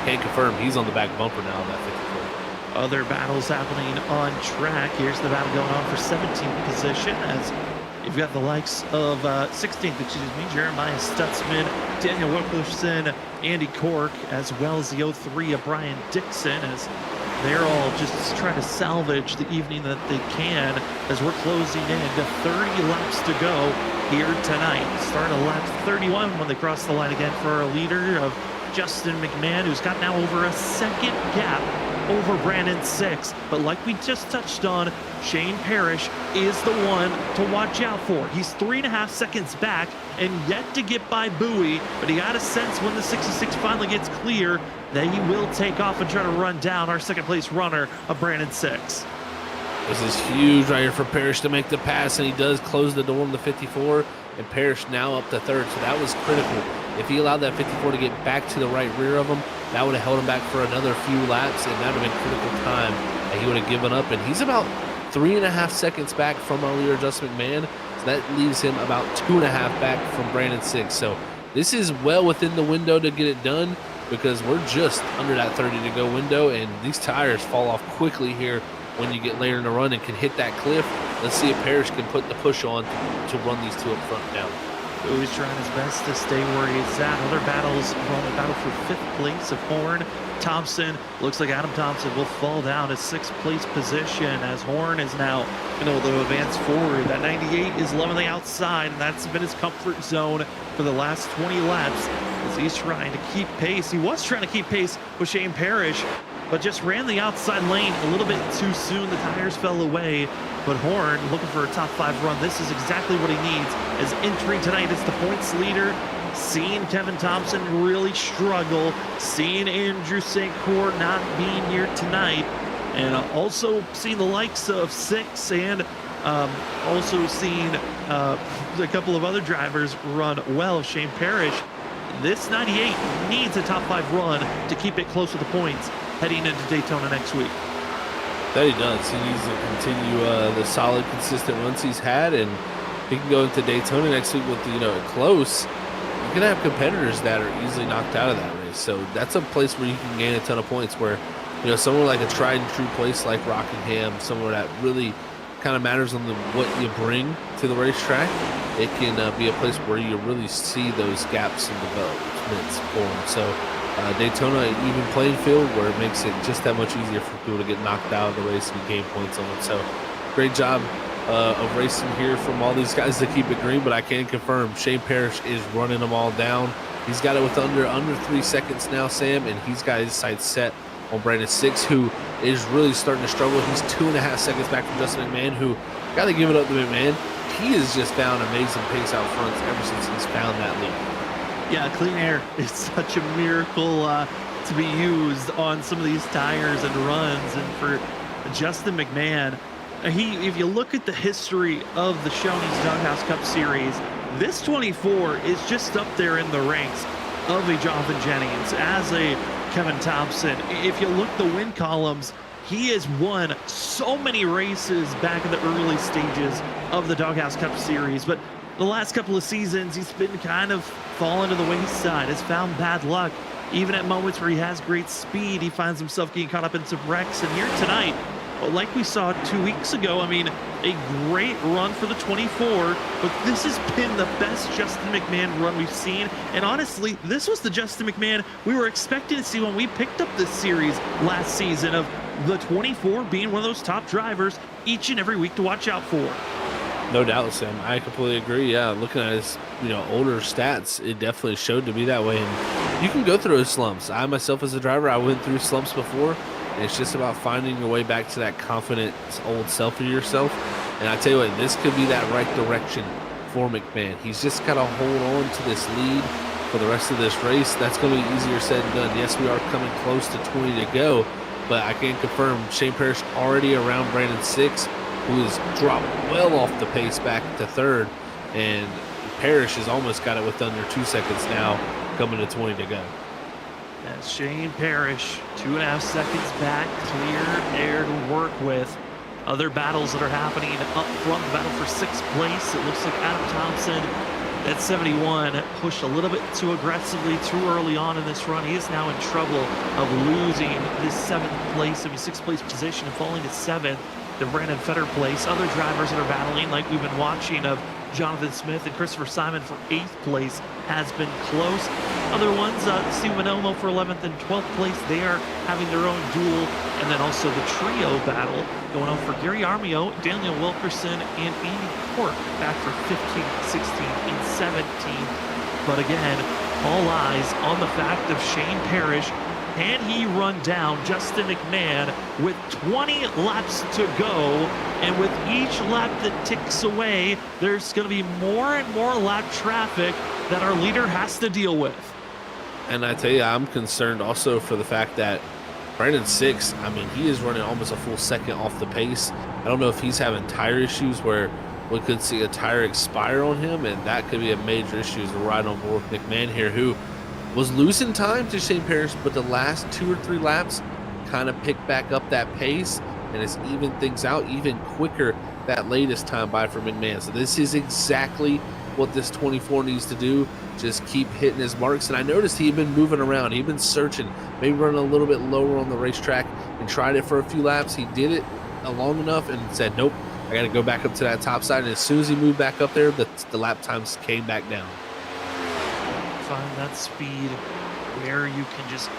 can confirm he's on the back bumper now on that 54. Other battles happening on track. Here's the battle going on for 17th position, as you've got the likes of 16th, Jeremiah Stutzman, Daniel Wilkerson, Andy Cork, as well as the 03 of Brian Dixon, as they're all just trying to salvage the evening that they can, as we're closing in to 30 laps to go here tonight. Start of lap 31 when they cross the line again for our leader of Justin McMahon, who's got now over a second gap over Brandon 6. But like we just touched on, Shane Parrish is the one to watch out for. He's 3.5 seconds back and yet to get by Bowie, but he got a sense when the 66 finally gets clear that he will take off and try to run down our 2nd place runner of Brandon 6. This is huge right here for Parrish to make the pass, and he does close the door on the 54, and Parrish now up to 3rd, so that was critical. If he allowed that 54 to get back to the right rear of him, that would have held him back for another few laps, and that would have been critical time that he would have given up. And he's about 3.5 seconds back from our leader, Justin McMahon, so that leaves him about 2.5 back from Brandon 6. So this is well within the window to get it done, because we're just under that 30 to go window, and these tires fall off quickly here when you get later in the run and can hit that cliff. Let's see if Parrish can put the push on to run these two up front down. Bowie's trying his best to stay where he's at. Other battles on the battle for 5th place of Horn. Thompson, looks like Adam Thompson will fall down to 6th place position, as Horn is now able to advance forward. That 98 is loving the outside, and that's been his comfort zone for the last 20 laps as he's trying to keep pace. He was trying to keep pace with Shane Parrish, but just ran the outside lane a little bit too soon. The tires fell away, but Horn looking for a top 5 run. This is exactly what he needs as entering tonight as the points leader. Seeing Kevin Thompson really struggle, seeing Andrew St. Cour not being here tonight, and also seeing the likes of 6 and also seeing a couple of other drivers run well. Shane Parrish, this 98 needs a top 5 run to keep it close to the points heading into Daytona next week. That he does. He needs to continue the solid, consistent runs he's had, and he can go into Daytona next week with close. going to have competitors that are easily knocked out of that race. So that's a place where you can gain a ton of points where, you know, somewhere like a tried and true place like Rockingham, somewhere that really kind of matters on what you bring to the racetrack, it can be a place where you really see those gaps in developments form. So Daytona, even playing field where it makes it just that much easier for people to get knocked out of the race and gain points on it. So great job of racing here from all these guys to keep it green, but I can confirm Shane Parrish is running them all down. He's got it with under 3 seconds now, Sam, and he's got his sights set on Brandon Six, who is really starting to struggle. He's 2.5 seconds back from Justin McMahon, who got to give it up to McMahon. He has just found amazing pace out front ever since he's found that lead. Yeah, clean air is such a miracle to be used on some of these tires and runs. And for Justin McMahon, if you look at the history of the Shoney's Doghouse Cup Series, this 24 is just up there in the ranks of a Jonathan Jennings, as a Kevin Thompson. If you look the win columns, he has won so many races back in the early stages of the Doghouse Cup Series, but the last couple of seasons he's been kind of fallen to the wayside, has found bad luck. Even at moments where he has great speed, he finds himself getting caught up in some wrecks. And here tonight, like we saw 2 weeks ago, I mean, a great run for the 24, but this has been the best Justin McMahon run we've seen. And honestly, this was the Justin McMahon we were expecting to see when we picked up this series last season, of the 24 being one of those top drivers each and every week to watch out for. No doubt, Sam. I completely agree. Yeah, looking at his, older stats, it definitely showed to be that way. And you can go through those slumps. I myself, as a driver, I went through slumps before. And it's just about finding your way back to that confident old self of yourself. And I tell you what, this could be that right direction for McMahon. He's just got to hold on to this lead for the rest of this race. That's going to be easier said than done. Yes, we are coming close to 20 to go, but I can confirm Shane Parrish already around Brandon Six, who has dropped well off the pace back to third. And Parrish has almost got it with under 2 seconds now, coming to 20 to go. That's Shane Parrish, 2.5 seconds back, clear air to work with. Other battles that are happening up front, the battle for 6th place. It looks like Adam Thompson at 71 pushed a little bit too aggressively, too early on in this run. He is now in trouble of losing this 6th place position and falling to 7th. The Brandon Fetter place. Other drivers that are battling, like we've been watching, of Jonathan Smith and Christopher Simon for 8th place, has been close. Other ones, Steve Manomo for 11th and 12th place, they are having their own duel. And then also the trio battle going on for Gary Armio, Daniel Wilkerson, and Andy Cork, back for 15th, 16th, and 17th. But again, all eyes on the fact of Shane Parrish. Can he run down Justin McMahon with 20 laps to go? And with each lap that ticks away, there's going to be more and more lap traffic that our leader has to deal with. And I tell you, I'm concerned also for the fact that Brandon Six, I mean, he is running almost a full second off the pace. I don't know if he's having tire issues where we could see a tire expire on him, and that could be a major issue as we're right on board with McMahon here, who was losing time to Shane Parrish, but the last 2 or 3 laps kind of picked back up that pace and has evened things out even quicker that latest time by for McMahon. So this is exactly what this 24 needs to do. Just keep hitting his marks. And I noticed he'd been moving around. He'd been searching, maybe running a little bit lower on the racetrack, and tried it for a few laps. He did it long enough and said, nope, I got to go back up to that top side. And as soon as he moved back up there, the lap times came back down. Find that speed where you can just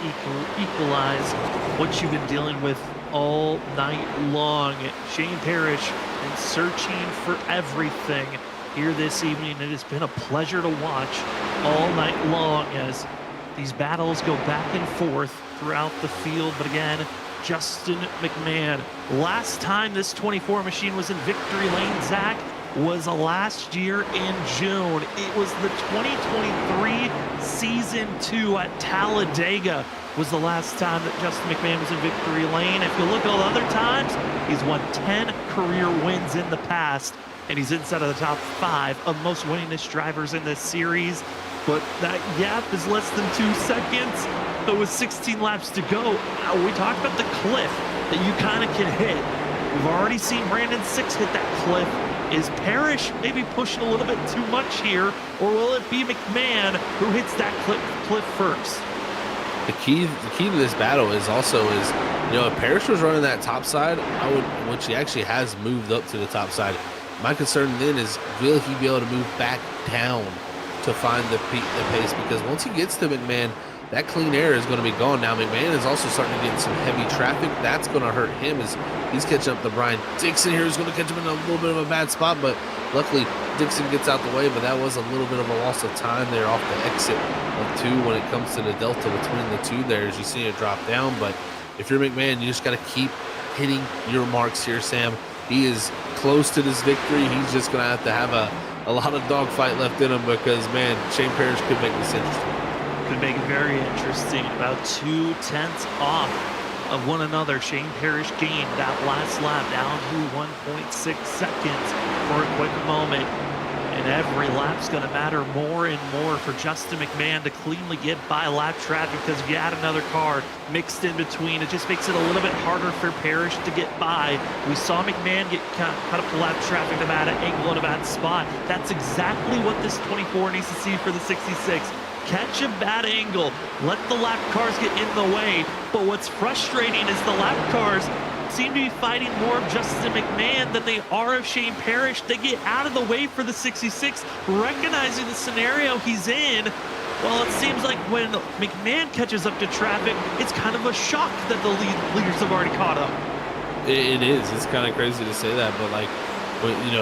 equalize what you've been dealing with all night long. Shane Parrish been searching for everything here this evening. It has been a pleasure to watch all night long as these battles go back and forth throughout the field. But again, Justin McMahon, last time this 24 machine was in victory lane, Zach, was last year in June. It was the 2023 Season 2 at Talladega was the last time that Justin McMahon was in victory lane. If you look at all the other times, he's won 10 career wins in the past, and he's inside of the top 5 of most winningest drivers in this series. But that gap is less than 2 seconds. But with 16 laps to go, we talked about the cliff that you kind of can hit. We've already seen Brandon Six hit that cliff Is Parrish maybe pushing a little bit too much here, or will it be McMahon who hits that cliff first? The key to this battle is if Parrish was running that top side, which he actually has moved up to the top side. My concern then is, will he be able to move back down to find the pace? Because once he gets to McMahon, that clean air is going to be gone. Now McMahon is also starting to get some heavy traffic. That's going to hurt him as he's catching up to Brian Dixon here, who's going to catch him in a little bit of a bad spot, but luckily Dixon gets out the way. But that was a little bit of a loss of time there off the exit of 2 when it comes to the delta between the 2 there, as you see it drop down. But if you're McMahon, you just got to keep hitting your marks here, Sam. He is close to this victory. He's just going to have a lot of dogfight left in him, because, man, Shane Parrish could make this interesting. Could make it very interesting. About 2/10 off of one another. Shane Parrish gained that last lap down to 1.6 seconds for a quick moment. And every lap's going to matter more and more for Justin McMahon to cleanly get by lap traffic, because if you add another car mixed in between, it just makes it a little bit harder for Parrish to get by. We saw McMahon get caught up to lap traffic, a bad angle and a bad spot. That's exactly what this 24 needs to see for the 66. Catch a bad angle, let the lap cars get in the way. But what's frustrating is the lap cars seem to be fighting more of Justin McMahon than they are of Shane Parrish. They get out of the way for the 66, recognizing the scenario he's in. Well, it seems like when McMahon catches up to traffic, it's kind of a shock that the leaders have already caught up. It is. It's kind of crazy to say that, but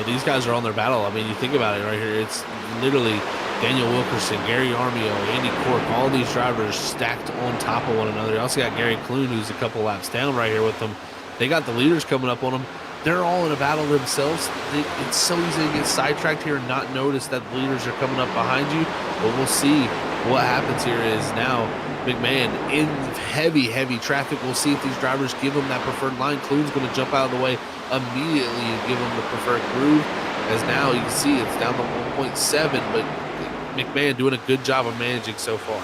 these guys are on their battle. I mean, you think about it right here. It's literally Daniel Wilkerson, Gary Armio, Andy Cork, all these drivers stacked on top of one another. You also got Gary Clune, who's a couple laps down right here with them. They got the leaders coming up on them. They're all in a battle themselves. It's so easy to get sidetracked here and not notice that the leaders are coming up behind you. But we'll see what happens here is now McMahon in heavy, heavy traffic. We'll see if these drivers give him that preferred line. Clune's going to jump out of the way immediately and give him the preferred groove. As now you can see it's down to 1.7, but McMahon doing a good job of managing so far.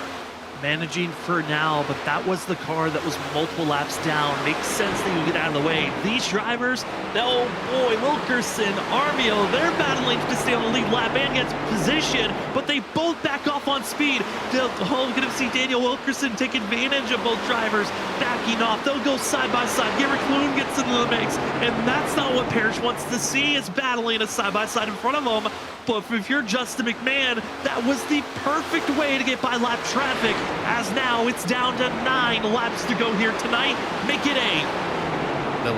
Managing for now, but that was the car that was multiple laps down. Makes sense that you get out of the way. These drivers, oh boy, Wilkerson, Armio, they're battling to stay on the lead lap and get position, but they both back off on speed. We're going to see Daniel Wilkerson take advantage of both drivers backing off. They'll go side by side. Gary Clune gets into the mix, and that's not what Parrish wants to see, is battling a side by side in front of him. But if you're Justin McMahon, that was the perfect way to get by lap traffic, as now it's down to 9 laps to go here tonight. Make it 8. The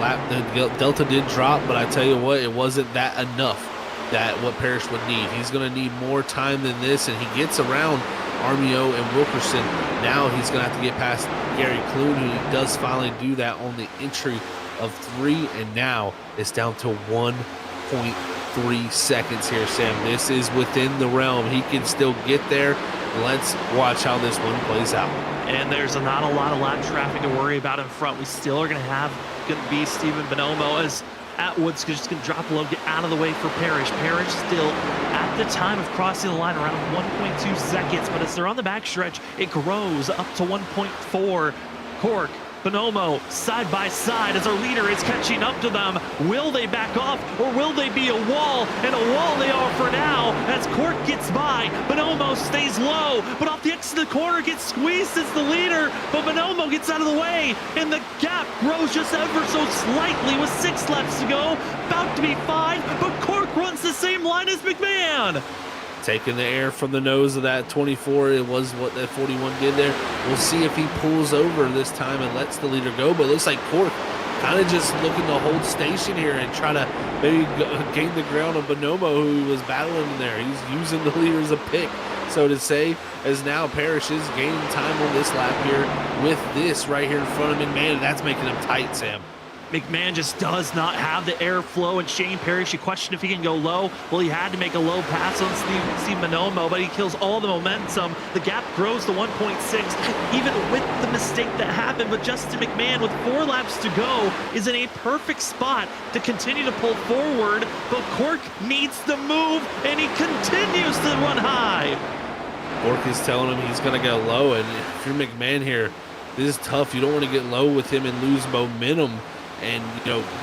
delta did drop, but I tell you what, it wasn't that enough that what Parrish would need. He's going to need more time than this, and he gets around Armio and Wilkerson. Now he's going to have to get past Gary Clune, who does finally do that on the entry of 3, and now it's down to 1.3 seconds here, Sam. This is within the realm. He can still get there. Let's watch how this one plays out. And there's not a lot of lap traffic to worry about in front. We still are going to be Stephen Bonomo, as Atwood's just going to drop low, get out of the way for Parrish. Parrish still, at the time of crossing the line, around 1.2 seconds, but as they're on the backstretch, it grows up to 1.4. Cork, Bonomo, side by side as our leader is catching up to them. Will they back off, or will they be a wall? And a wall they are for now, as Cork gets by. Bonomo stays low, but off the exit of the corner gets squeezed as the leader, but Bonomo gets out of the way, and the gap grows just ever so slightly with 6 laps to go. About to be 5, but Cork runs the same line as McMahon. Taking the air from the nose of that 24, it was what that 41 did there. We'll see if he pulls over this time and lets the leader go, but it looks like Cork kind of just looking to hold station here and try to maybe gain the ground on Bonomo, who was battling in there. He's using the leader as a pick, so to say, as now Parrish is gaining time on this lap here with this right here in front of McMahon. That's making him tight, Sam. McMahon just does not have the airflow, and Shane Parrish, you question if he can go low. Well, he had to make a low pass on Steve Bonomo, but he kills all the momentum. The gap grows to 1.6, even with the mistake that happened. But Justin McMahon, with 4 laps to go, is in a perfect spot to continue to pull forward. But Cork needs to move, and he continues to run high. Cork is telling him he's going to go low, and if you're McMahon here, this is tough. You don't want to get low with him and lose momentum. and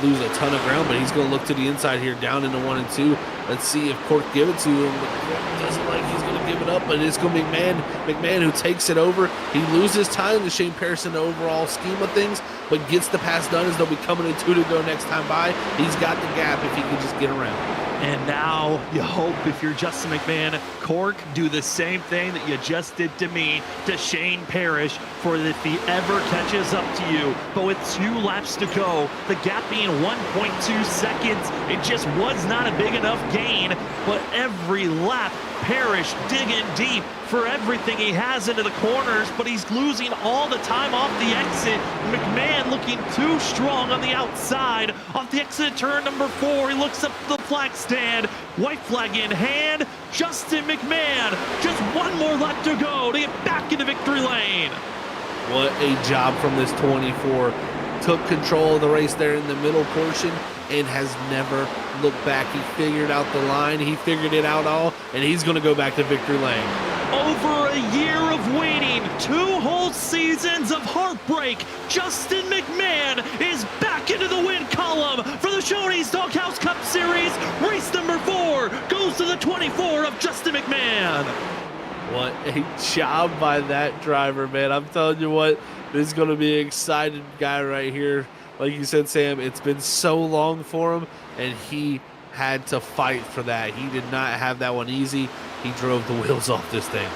lose a ton of ground, but he's going to look to the inside here, down into 1 and 2. Let's see if Cork give it to him. Cork doesn't like he's going to give it up, but it's going to be McMahon who takes it over. He loses time to Shane Parrish in the overall scheme of things, but gets the pass done as they'll be coming in 2 to go next time by. He's got the gap if he can just get around. And now you hope, if you're Justin McMahon, Cork, do the same thing that you just did to me, to Shane Parrish, for if he ever catches up to you. But with 2 laps to go, the gap being 1.2 seconds, it just was not a big enough gain. But every lap, Parrish digging deep for everything he has into the corners, but he's losing all the time off the exit. McMahon looking too strong on the outside. Off the exit turn number 4, he looks up the flag stand. White flag in hand. Justin McMahon, just 1 more lap to go to get back into victory lane. What a job from this 24. Took control of the race there in the middle portion and has never looked back. He figured out the line. He figured it out all, and he's going to go back to victory lane. Over a year of waiting, 2 whole seasons of heartbreak, Justin McMahon is back into the win column for the Shoney's Doghouse Cup Series. Race number 4 goes to the 24 of Justin McMahon. What a job by that driver, man. I'm telling you what, this is going to be an excited guy right here. Like you said, Sam, it's been so long for him, and he had to fight for that. He did not have that one easy. He drove the wheels off this thing.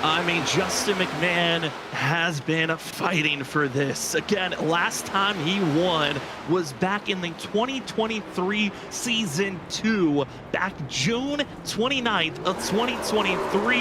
I mean, Justin McMahon has been fighting for this. Again, last time he won was back in the 2023 Season 2, back June 29th of 2023.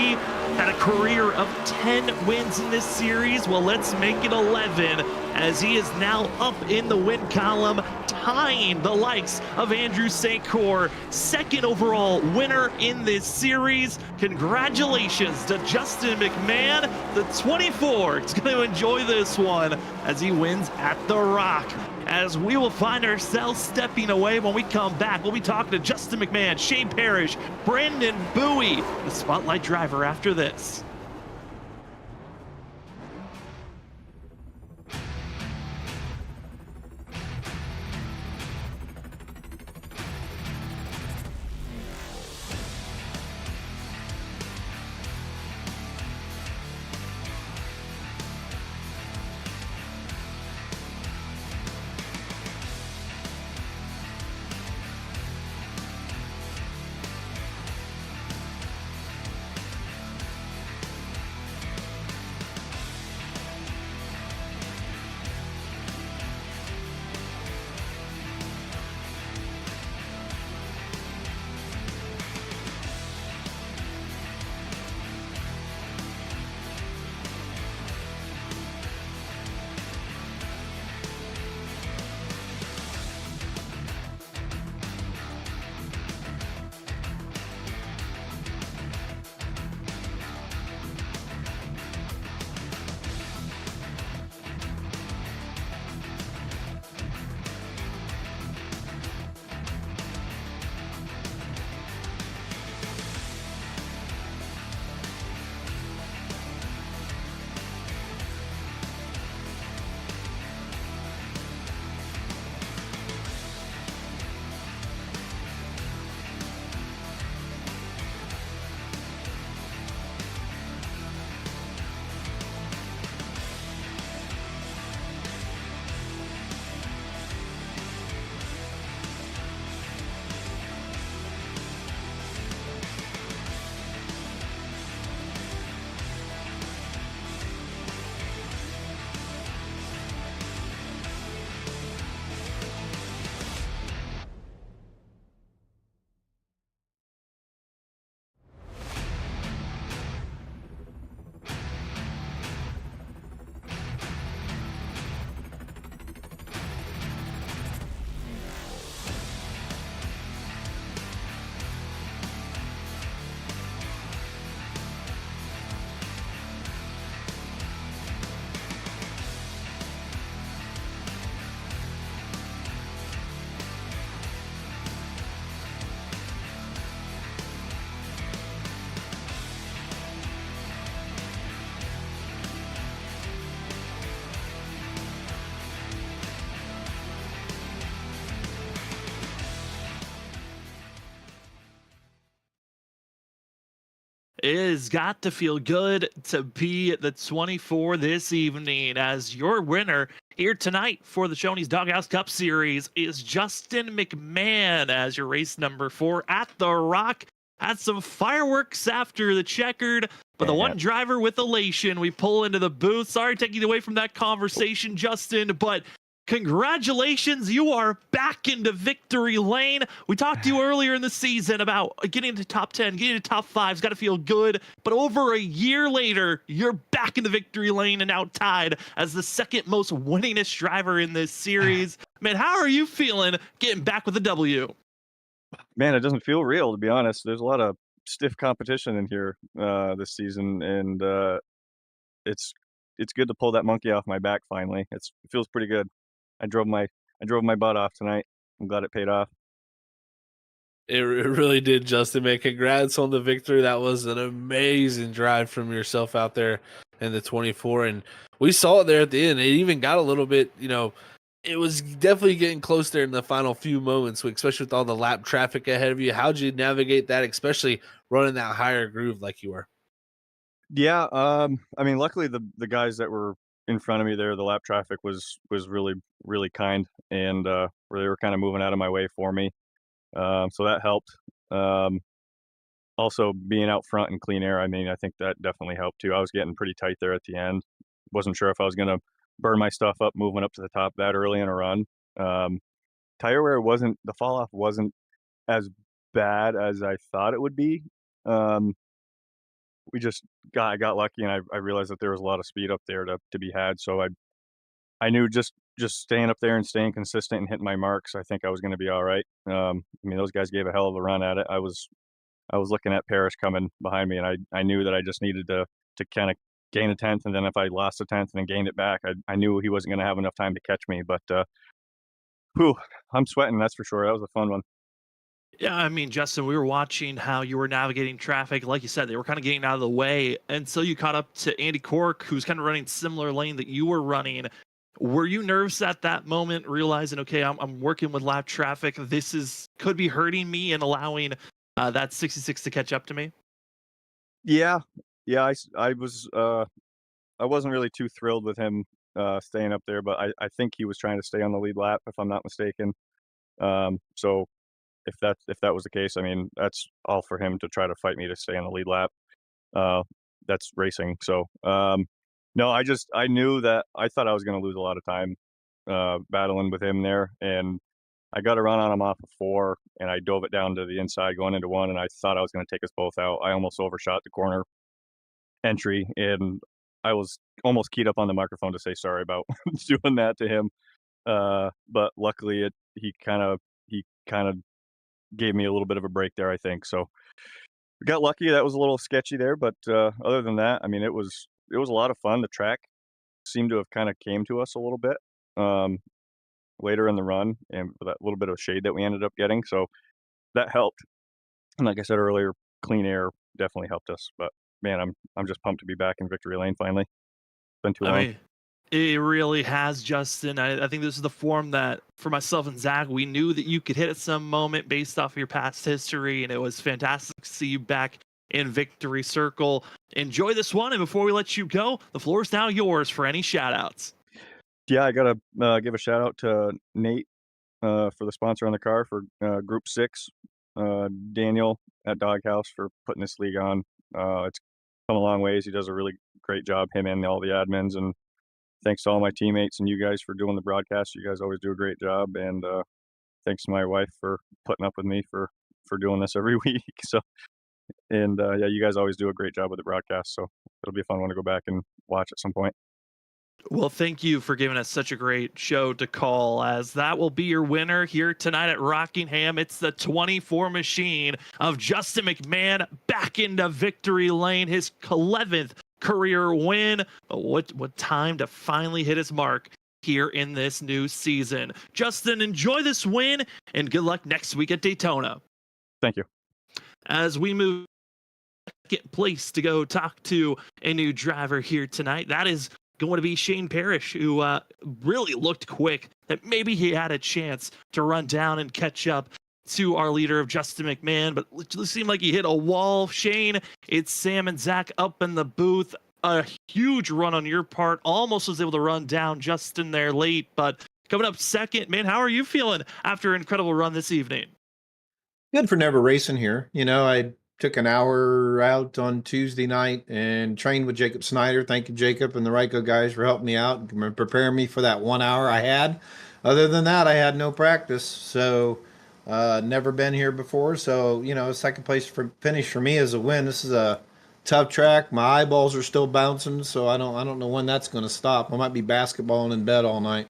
Had a career of 10 wins in this series. Well, let's make it 11, as he is now up in the win column, tying the likes of Andrew St. Cyr, 2nd overall winner in this series. Congratulations to Justin McMahon. The 24 is going to enjoy this one as he wins at the Rock. As we will find ourselves stepping away, when we come back, we'll be talking to Justin McMahon, Shane Parrish, Brandon Bowie, the Spotlight driver, after this. It has got to feel good to be at the 24 this evening, as your winner here tonight for the Shoney's Doghouse Cup Series is Justin McMahon, as your race number 4 at the Rock. Had some fireworks after the checkered, but the one driver with elation, we pull into the booth. Sorry taking you away from that conversation, Justin, but congratulations, you are back into victory lane. We talked to you earlier in the season about getting to top 10, getting to top 5's got to feel good, but over a year later, you're back in the victory lane and now tied as the second most winningest driver in this series. Man, how are you feeling getting back with a W? Man, it doesn't feel real, to be honest. There's a lot of stiff competition in here this season, and it's good to pull that monkey off my back finally. It feels pretty good. I drove my butt off tonight. I'm glad it paid off. It really did, Justin, man. Congrats on the victory. That was an amazing drive from yourself out there in the 24. And we saw it there at the end. It even got a little bit, it was definitely getting close there in the final few moments, especially with all the lap traffic ahead of you. How'd you navigate that, especially running that higher groove like you were? Yeah, I mean, luckily the guys that were in front of me there, the lap traffic was really, really kind, and they were kind of moving out of my way for me. So that helped. Also being out front in clean air, I mean, I think that definitely helped too. I was getting pretty tight there at the end. Wasn't sure if I was gonna burn my stuff up moving up to the top that early in a run. Tire wear the fall off wasn't as bad as I thought it would be. I got lucky, and I realized that there was a lot of speed up there to be had. So I knew just staying up there and staying consistent and hitting my marks, I think I was going to be all right. I mean, those guys gave a hell of a run at it. I was looking at Parrish coming behind me, and I knew that I just needed to kind of gain a tenth, and then if I lost a tenth and then gained it back, I knew he wasn't going to have enough time to catch me. But whew, I'm sweating, that's for sure. That was a fun one. Yeah, I mean, Justin, we were watching how you were navigating traffic. Like you said, they were kind of getting out of the way until you caught up to Andy Cork, who's kind of running similar lane that you were running. Were you nervous at that moment, realizing, okay, I'm working with lap traffic. Could be hurting me and allowing that 66 to catch up to me? Yeah, yeah. I wasn't really too thrilled with him staying up there, but I think he was trying to stay on the lead lap, if I'm not mistaken. So if that was the case, I mean, that's all for him to try to fight me to stay on the lead lap. That's racing. So no, I knew that I thought I was going to lose a lot of time battling with him there, and I got a run on him off of 4, and I dove it down to the inside going into 1, and I thought I was going to take us both out. I almost overshot the corner entry, and I was almost keyed up on the microphone to say sorry about doing that to him. But luckily he kind of gave me a little bit of a break there, I think. So we got lucky. That was a little sketchy there, but other than that, I mean, it was a lot of fun. The track seemed to have kind of came to us a little bit later in the run, and with that little bit of shade that we ended up getting, so that helped. And like I said earlier, clean air definitely helped us. But man, I'm just pumped to be back in victory lane finally. It's been too long. I mean, it really has, Justin. I think this is the form that, for myself and Zach, we knew that you could hit at some moment based off of your past history, and it was fantastic to see you back in victory circle. Enjoy this one, and before we let you go, the floor is now yours for any shout-outs. Yeah, I gotta give a shout out to Nate for the sponsor on the car for Group 6, Daniel at Doghouse for putting this league on. It's come a long ways. He does a really great job, him and all the admins, and thanks to all my teammates and you guys for doing the broadcast. You guys always do a great job, and thanks to my wife for putting up with me for doing this every week. So, and yeah, you guys always do a great job with the broadcast, so it'll be a fun one to go back and watch at some point. Well, thank you for giving us such a great show to call, as that will be your winner here tonight at Rockingham. It's the 24 machine of Justin McMahon back into victory lane, his 11th career win. What time to finally hit his mark here in this new season. Justin, enjoy this win, and good luck next week at Daytona. Thank you. As we move second place to go talk to a new driver here tonight, that is going to be Shane Parrish, who really looked quick, that maybe he had a chance to run down and catch up to our leader of Justin McMahon, but it seemed like he hit a wall. Shane, it's Sam and Zach up in the booth. A huge run on your part. Almost was able to run down Justin there late, but coming up second. Man, how are you feeling after an incredible run this evening? Good for never racing here. I took an hour out on Tuesday night and trained with Jacob Snyder. Thank you, Jacob, and the Ryko guys for helping me out and preparing me for that 1 hour I had. Other than that, I had no practice, so never been here before. So second place finish for me is a win. This is a tough track. My eyeballs are still bouncing, so I don't know when that's going to stop. I might be basketballing in bed all night.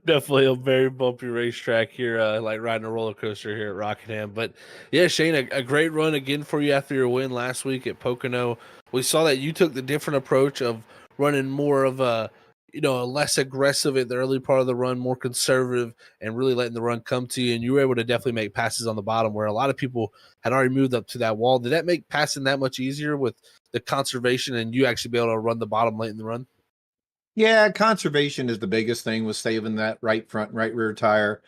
Definitely a very bumpy racetrack here, like riding a roller coaster here at Rockingham. But yeah, Shane, a great run again for you after your win last week at Pocono. We saw that you took the different approach of running more of a less aggressive at the early part of the run, more conservative, and really letting the run come to you. And you were able to definitely make passes on the bottom where a lot of people had already moved up to that wall. Did that make passing that much easier with the conservation and you actually be able to run the bottom late in the run? Yeah, conservation is the biggest thing with saving that right front, right rear tire.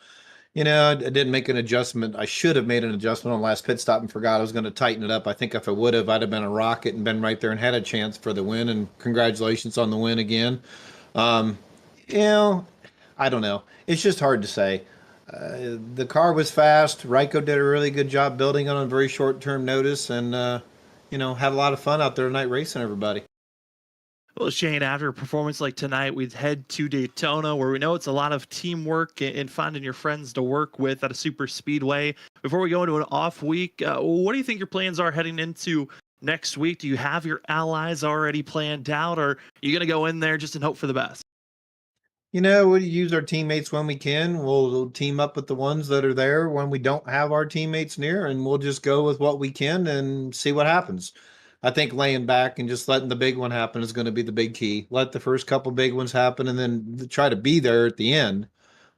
I didn't make an adjustment. I should have made an adjustment on the last pit stop and forgot I was going to tighten it up. I think if I would have, I'd have been a rocket and been right there and had a chance for the win. And congratulations on the win again. Um, I don't know. It's just hard to say. The car was fast. Ryko did a really good job building it on very short-term notice, and had a lot of fun out there tonight racing everybody. Well, Shane, after a performance like tonight, we'd head to Daytona, where we know it's a lot of teamwork and finding your friends to work with at a super speedway. Before we go into an off week, what do you think your plans are heading into next week? Do you have your allies already planned out, or are you going to go in there just and hope for the best? We use our teammates when we can. We'll team up with the ones that are there when we don't have our teammates near, and we'll just go with what we can and see what happens. I think laying back and just letting the big one happen is going to be the big key. Let the first couple big ones happen and then try to be there at the end.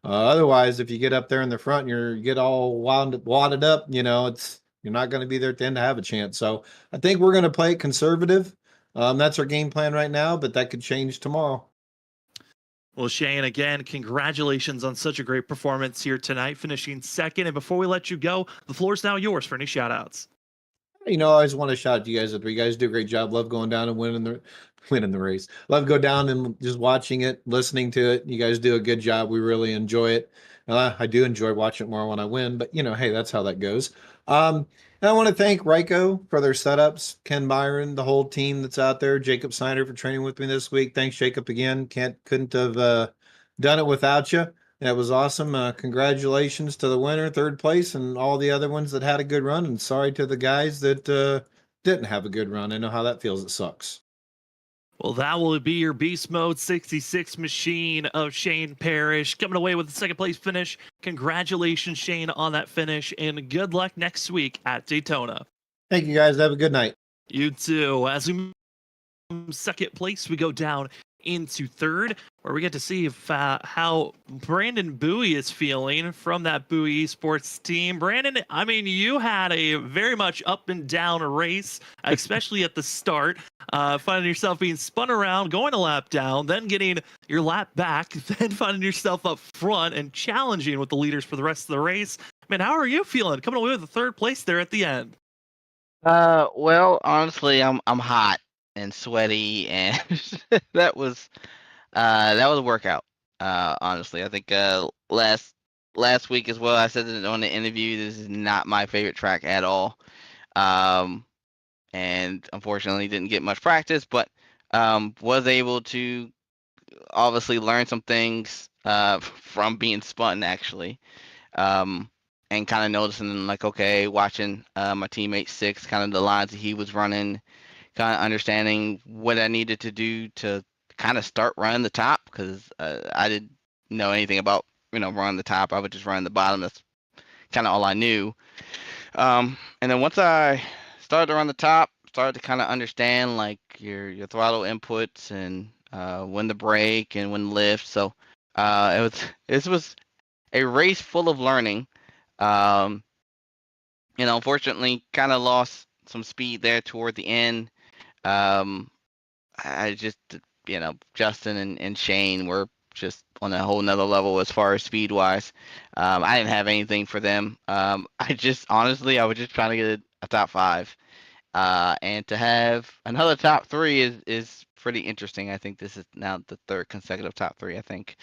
Otherwise, if you get up there in the front and you get all wadded up, you're not going to be there at the end to have a chance. So I think we're going to play it conservative. That's our game plan right now, but that could change tomorrow. Well, Shane, again, congratulations on such a great performance here tonight, finishing second. And before we let you go, the floor is now yours for any shout outs. I always want to shout out to you guys. You guys do a great job. Love going down and winning the race. Love go down and just watching it, listening to it. You guys do a good job. We really enjoy it. I do enjoy watching it more when I win, but hey, that's how that goes. And I want to thank Ryko for their setups, Ken Byron, the whole team that's out there, Jacob Snyder for training with me this week. Thanks, Jacob, again. Couldn't have done it without you. That was awesome. Congratulations to the winner, third place, and all the other ones that had a good run. And sorry to the guys that didn't have a good run. I know how that feels. It sucks. Well, that will be your Beast Mode 66 machine of Shane Parrish coming away with the second place finish. Congratulations, Shane, on that finish, and good luck next week at Daytona. Thank you, guys. Have a good night. You too. As we move second place, we go down into third, where we get to see if, how Brandon Bowie is feeling from that Bowie Esports team. Brandon, I mean, you had a very much up and down race, especially at the start, finding yourself being spun around, going a lap down, then getting your lap back, then finding yourself up front and challenging with the leaders for the rest of the race. Man, how are you feeling coming away with the third place there at the end? Well, honestly, I'm hot and sweaty, and that was a workout. Honestly, I think last week as well, I said it on the interview. This is not my favorite track at all, and unfortunately didn't get much practice, but was able to obviously learn some things from being spun actually. And kind of noticing like, okay, watching my teammate Six, kind of the lines that he was running, kind of understanding what I needed to do to kind of start running the top, because I didn't know anything about running the top. I was just running the bottom. That's kind of all I knew. And then once I started to run the top, started to kind of understand like your throttle inputs and when to brake and when to lift. So this was a race full of learning. Unfortunately, kind of lost some speed there toward the end. I just, Justin and Shane were just on a whole nother level as far as speed wise. I didn't have anything for them. I just honestly, I was just trying to get a top 5. And to have another top 3 is pretty interesting. I think this is now the 3rd consecutive top 3, I think,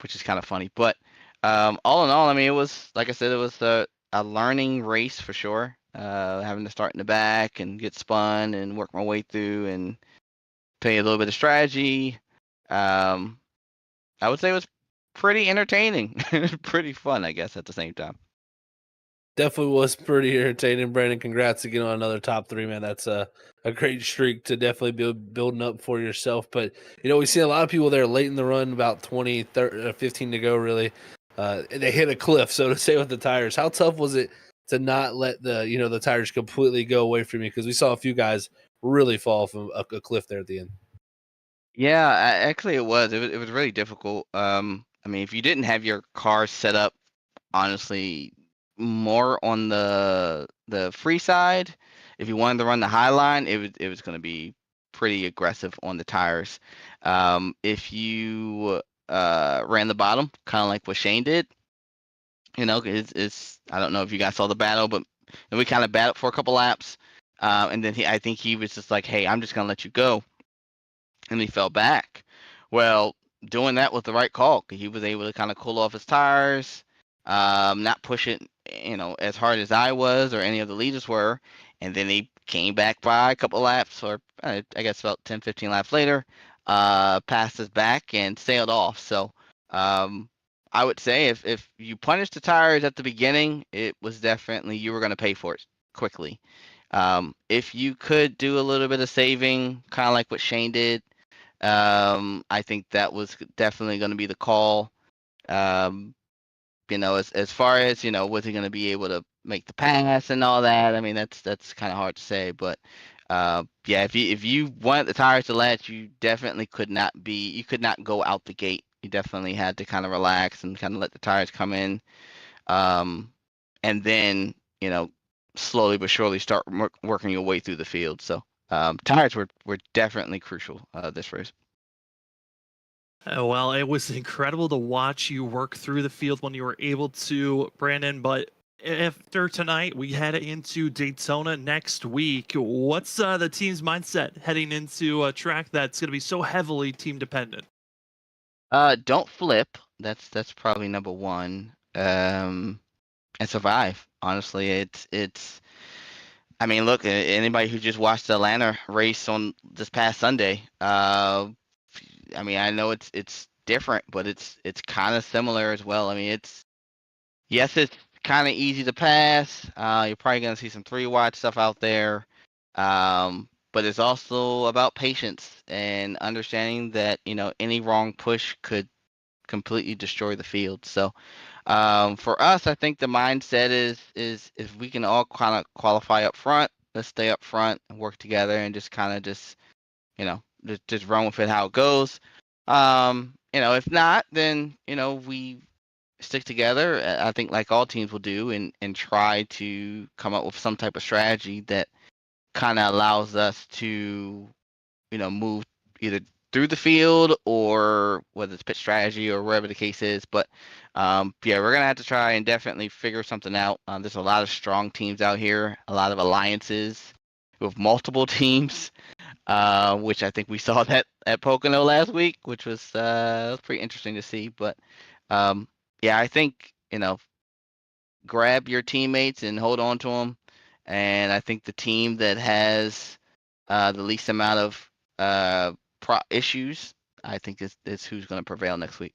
which is kind of funny. But all in all, I mean, it was, like I said, it was a learning race for sure. Having to start in the back and get spun and work my way through and play a little bit of strategy. I would say it was pretty entertaining, pretty fun, I guess, at the same time. Definitely was pretty entertaining, Brandon. Congrats again on another top 3, man. That's a great streak to definitely be building up for yourself. But, we see a lot of people there late in the run, about 20, 30, 15 to go, really. They hit a cliff, so to say, with the tires. How tough was it to not let the tires completely go away from you? Because we saw a few guys really fall from a cliff there at the end. Yeah, actually it was. It was really difficult. I mean, if you didn't have your car set up, honestly, more on the free side, if you wanted to run the high line, it was going to be pretty aggressive on the tires. If you ran the bottom, kind of like what Shane did, it's I don't know if you guys saw the battle, but we kind of battled for a couple laps, and then I think he was just like, "Hey, I'm just going to let you go." And he fell back. Well, doing that was the right call. He was able to kind of cool off his tires, not push it, as hard as I was or any of the leaders were. And then he came back by a couple laps, or I guess about 10, 15 laps later, passed us back and sailed off. So I would say if you punished the tires at the beginning, it was definitely you were going to pay for it quickly. If you could do a little bit of saving, kind of like what Shane did, I think that was definitely going to be the call. As far as was he going to be able to make the pass and all that? I mean, that's kind of hard to say, but yeah, if you wanted the tires to latch, you definitely could not go out the gate. You definitely had to kind of relax and kind of let the tires come in, and then slowly but surely start working your way through the field. So tires were definitely crucial this race. Well, it was incredible to watch you work through the field when you were able to, Brandon. But after tonight, we head into Daytona next week. What's the team's mindset heading into a track that's going to be so heavily team dependent? Don't flip. That's probably number one. And survive. Honestly, it's. I mean, look, anybody who just watched the Atlanta race on this past Sunday, I mean, I know it's different, but it's kind of similar as well. I mean, it's kind of easy to pass. You're probably gonna see some 3-wide stuff out there, but it's also about patience and understanding that any wrong push could completely destroy the field. So for us, I think the mindset is if we can all kind of qualify up front, let's stay up front and work together and just kind of just run with it how it goes. If not, then we stick together. I think like all teams will do, and try to come up with some type of strategy that kind of allows us to move either through the field or whether it's pitch strategy or whatever the case is. But yeah, we're gonna have to try and definitely figure something out. There's a lot of strong teams out here, a lot of alliances with multiple teams, which I think we saw that at Pocono last week, which was pretty interesting to see. But yeah, I think grab your teammates and hold on to them. And I think the team that has the least amount of issues, I think is who's going to prevail next week.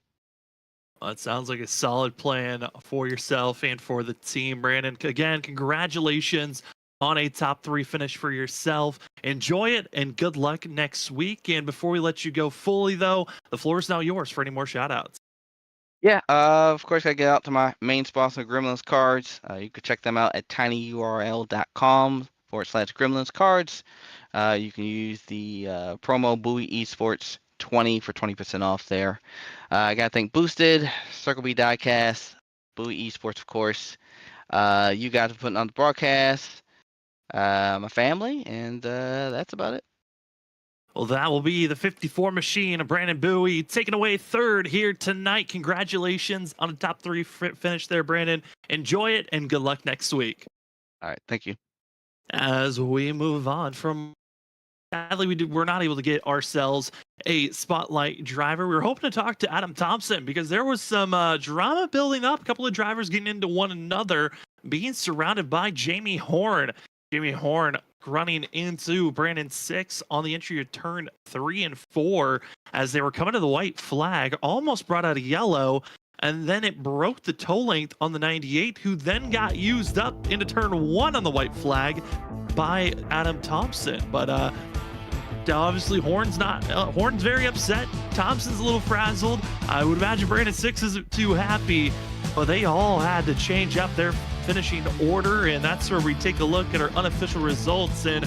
Well, it sounds like a solid plan for yourself and for the team, Brandon. Again, congratulations on a top 3 finish for yourself. Enjoy it and good luck next week. And before we let you go fully, though, the floor is now yours for any more shout outs. Yeah, of course, I get out to my main sponsor, Gremlins Cards. You can check them out at tinyurl.com/Gremlins Cards. You can use the promo Bowie Esports 20 for 20% off there. I got to thank Boosted, Circle B Diecast, Bowie Esports, of course. You guys are putting on the broadcast, my family, and that's about it. Well, that will be the 54 machine of Brandon Bowie taking away third here tonight. Congratulations on a top 3 finish there, Brandon. Enjoy it and good luck next week. All right, thank you. As we move on from, sadly, we're not able to get ourselves a spotlight driver. We were hoping to talk to Adam Thompson because there was some drama building up. A couple of drivers getting into one another, being surrounded by Jamie Horn. Jamie Horn running into Brandon 6 on the entry of turn 3 and 4 as they were coming to the white flag, almost brought out a yellow, and then it broke the toe length on the 98, who then got used up into turn 1 on the white flag by Adam Thompson. But obviously Horn's very upset. Thompson's a little frazzled. I would imagine Brandon 6 isn't too happy, but they all had to change up their finishing order, and that's where we take a look at our unofficial results. And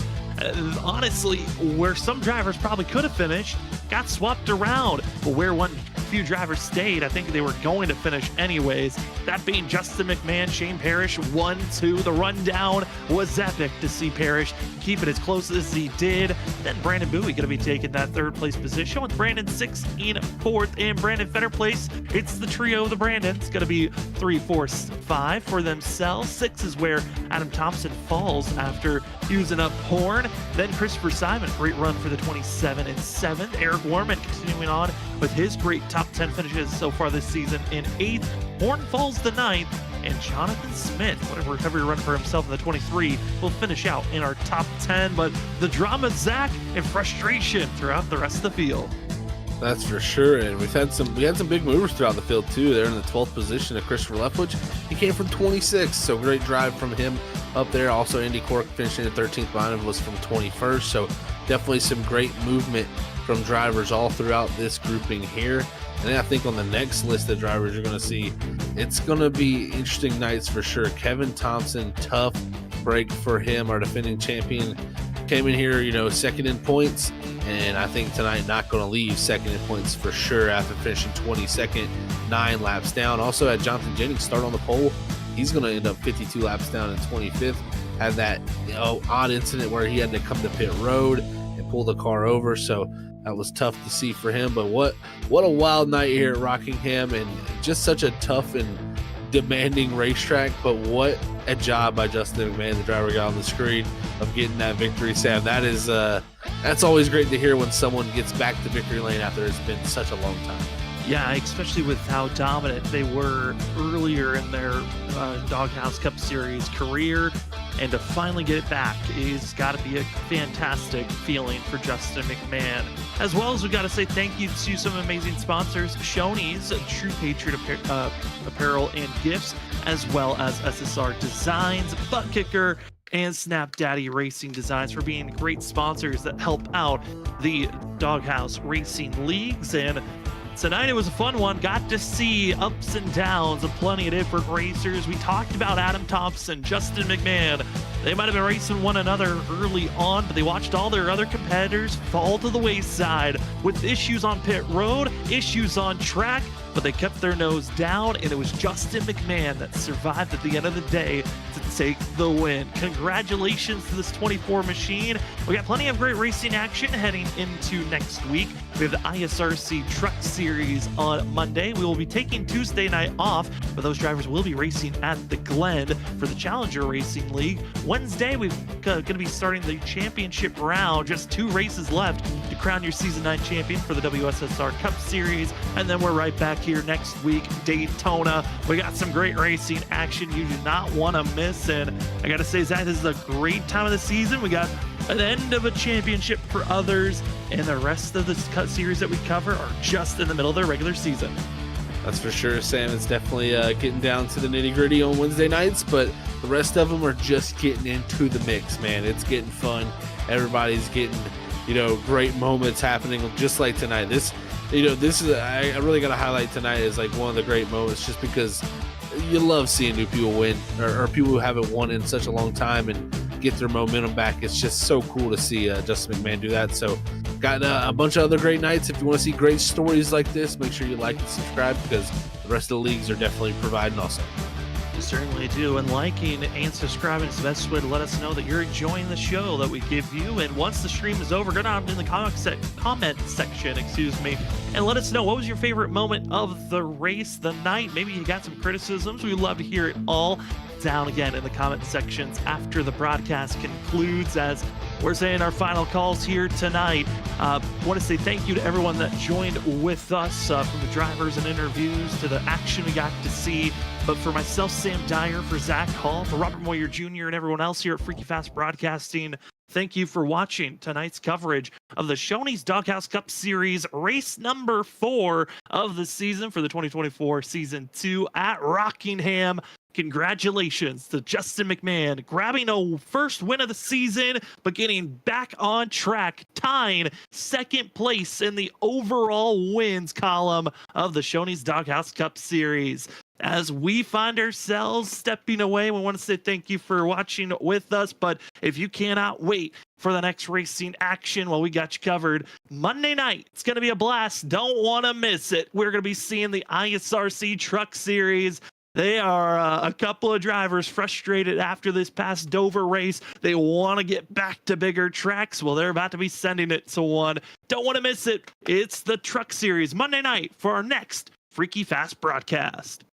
honestly, where some drivers probably could have finished got swapped around, but where few drivers stayed, I think they were going to finish anyways. That being Justin McMahon, Shane Parrish, 1-2. The rundown was epic to see Parrish keep it as close as he did. Then Brandon Bowie going to be taking that 3rd place position with Brandon 6 in 4th, and Brandon Fetter place. It's the trio of the Brandons. Going to be 3, 4, 5 for themselves. 6 is where Adam Thompson falls after using up Horn. Then Christopher Simon, great run for the 27 and 7th. Eric Warman continuing on with his great top 10 finishes so far this season in 8th. Horn falls to 9th, and Jonathan Smith, whatever recovery run for himself in the 23, will finish out in our top 10. But the drama, Zach, and frustration throughout the rest of the field. That's for sure, and we had some big movers throughout the field too. They're in the 12th position of Christopher Leftwich. He came from 26, so great drive from him up there. Also, Andy Cork finishing at 13th behind him was from 21st, so definitely some great movement from drivers all throughout this grouping here. And then I think on the next list of drivers you're going to see, it's going to be interesting nights for sure. Kevin Thompson, tough break for him, our defending champion. Came in here, 2nd in points, and I think tonight not going to leave 2nd in points for sure after finishing 22nd, 9 laps down. Also had Jonathan Jennings start on the pole. He's going to end up 52 laps down in 25th. Had that odd incident where he had to come to pit road and pull the car over, so that was tough to see for him. But what a wild night here at Rockingham, and just such a tough and demanding racetrack. But what a job by Justin McMahon, the driver got on the screen, of getting that victory, Sam. That is that's always great to hear when someone gets back to victory lane after it's been such a long time. Yeah, especially with how dominant they were earlier in their Doghouse Cup Series career, and to finally get it back is got to be a fantastic feeling for Justin McMahon. As well as we got to say thank you to some amazing sponsors, Shoney's, True Patriot Apparel and Gifts, as well as SSR Designs, Butt Kicker, and Snap Daddy Racing Designs for being great sponsors that help out the Doghouse Racing Leagues. And tonight it was a fun one. Got to see ups and downs of plenty of different racers. We talked about Adam Thompson, Justin McMahon. They might have been racing one another early on, but they watched all their other competitors fall to the wayside with issues on pit road, issues on track, but they kept their nose down, and it was Justin McMahon that survived at the end of the day to take the win. Congratulations to this 24 machine. We got plenty of great racing action heading into next week. We have the ISRC Truck Series on Monday. We will be taking Tuesday night off, but those drivers will be racing at the Glen for the Challenger Racing League. Wednesday, we're going to be starting the championship round. Just 2 races left to crown your Season 9 champion for the WSSR Cup Series. And then we're right back here next week, Daytona. We got some great racing action you do not want to miss. And I got to say, Zach, this is a great time of the season. We got an end of a championship for others, and the rest of the cut series that we cover are just in the middle of their regular season. That's for sure, Sam. It's definitely getting down to the nitty-gritty on Wednesday nights, but the rest of them are just getting into the mix, man. It's getting fun. Everybody's getting, great moments happening just like tonight. This is, I really got to highlight tonight as like one of the great moments, just because you love seeing new people win, or people who haven't won in such a long time and get their momentum back. It's just so cool to see Justin McMahon do that. So got a bunch of other great nights. If you want to see great stories like this, make sure you like and subscribe, because the rest of the leagues are definitely providing also. You certainly do. And liking and subscribing is the best way to let us know that you're enjoying the show that we give you. And once the stream is over, go down in the comment section, and let us know what was your favorite moment of the race, the night. Maybe you got some criticisms. We'd love to hear it all down again in the comment sections after the broadcast concludes, as we're saying our final calls here tonight. Want to say thank you to everyone that joined with us, from the drivers and interviews to the action we got to see. But for myself, Sam Dyer, for Zach Hall, for Robert Moyer Jr., and everyone else here at Freaky Fast Broadcasting, thank you for watching tonight's coverage of the Shoney's Doghouse Cup Series, race number 4 of the season for the 2024 Season 2 at Rockingham. Congratulations to Justin McMahon, grabbing a first win of the season, but getting back on track, tying second place in the overall wins column of the Shoney's Doghouse Cup Series. As we find ourselves stepping away, we want to say thank you for watching with us. But if you cannot wait for the next racing action, well, we got you covered. Monday night, it's going to be a blast. Don't want to miss it. We're going to be seeing the ISRC Truck Series. They are a couple of drivers frustrated after this past Dover race. They want to get back to bigger tracks. Well, they're about to be sending it to one. Don't want to miss it. It's the Truck Series Monday night for our next Freaky Fast broadcast.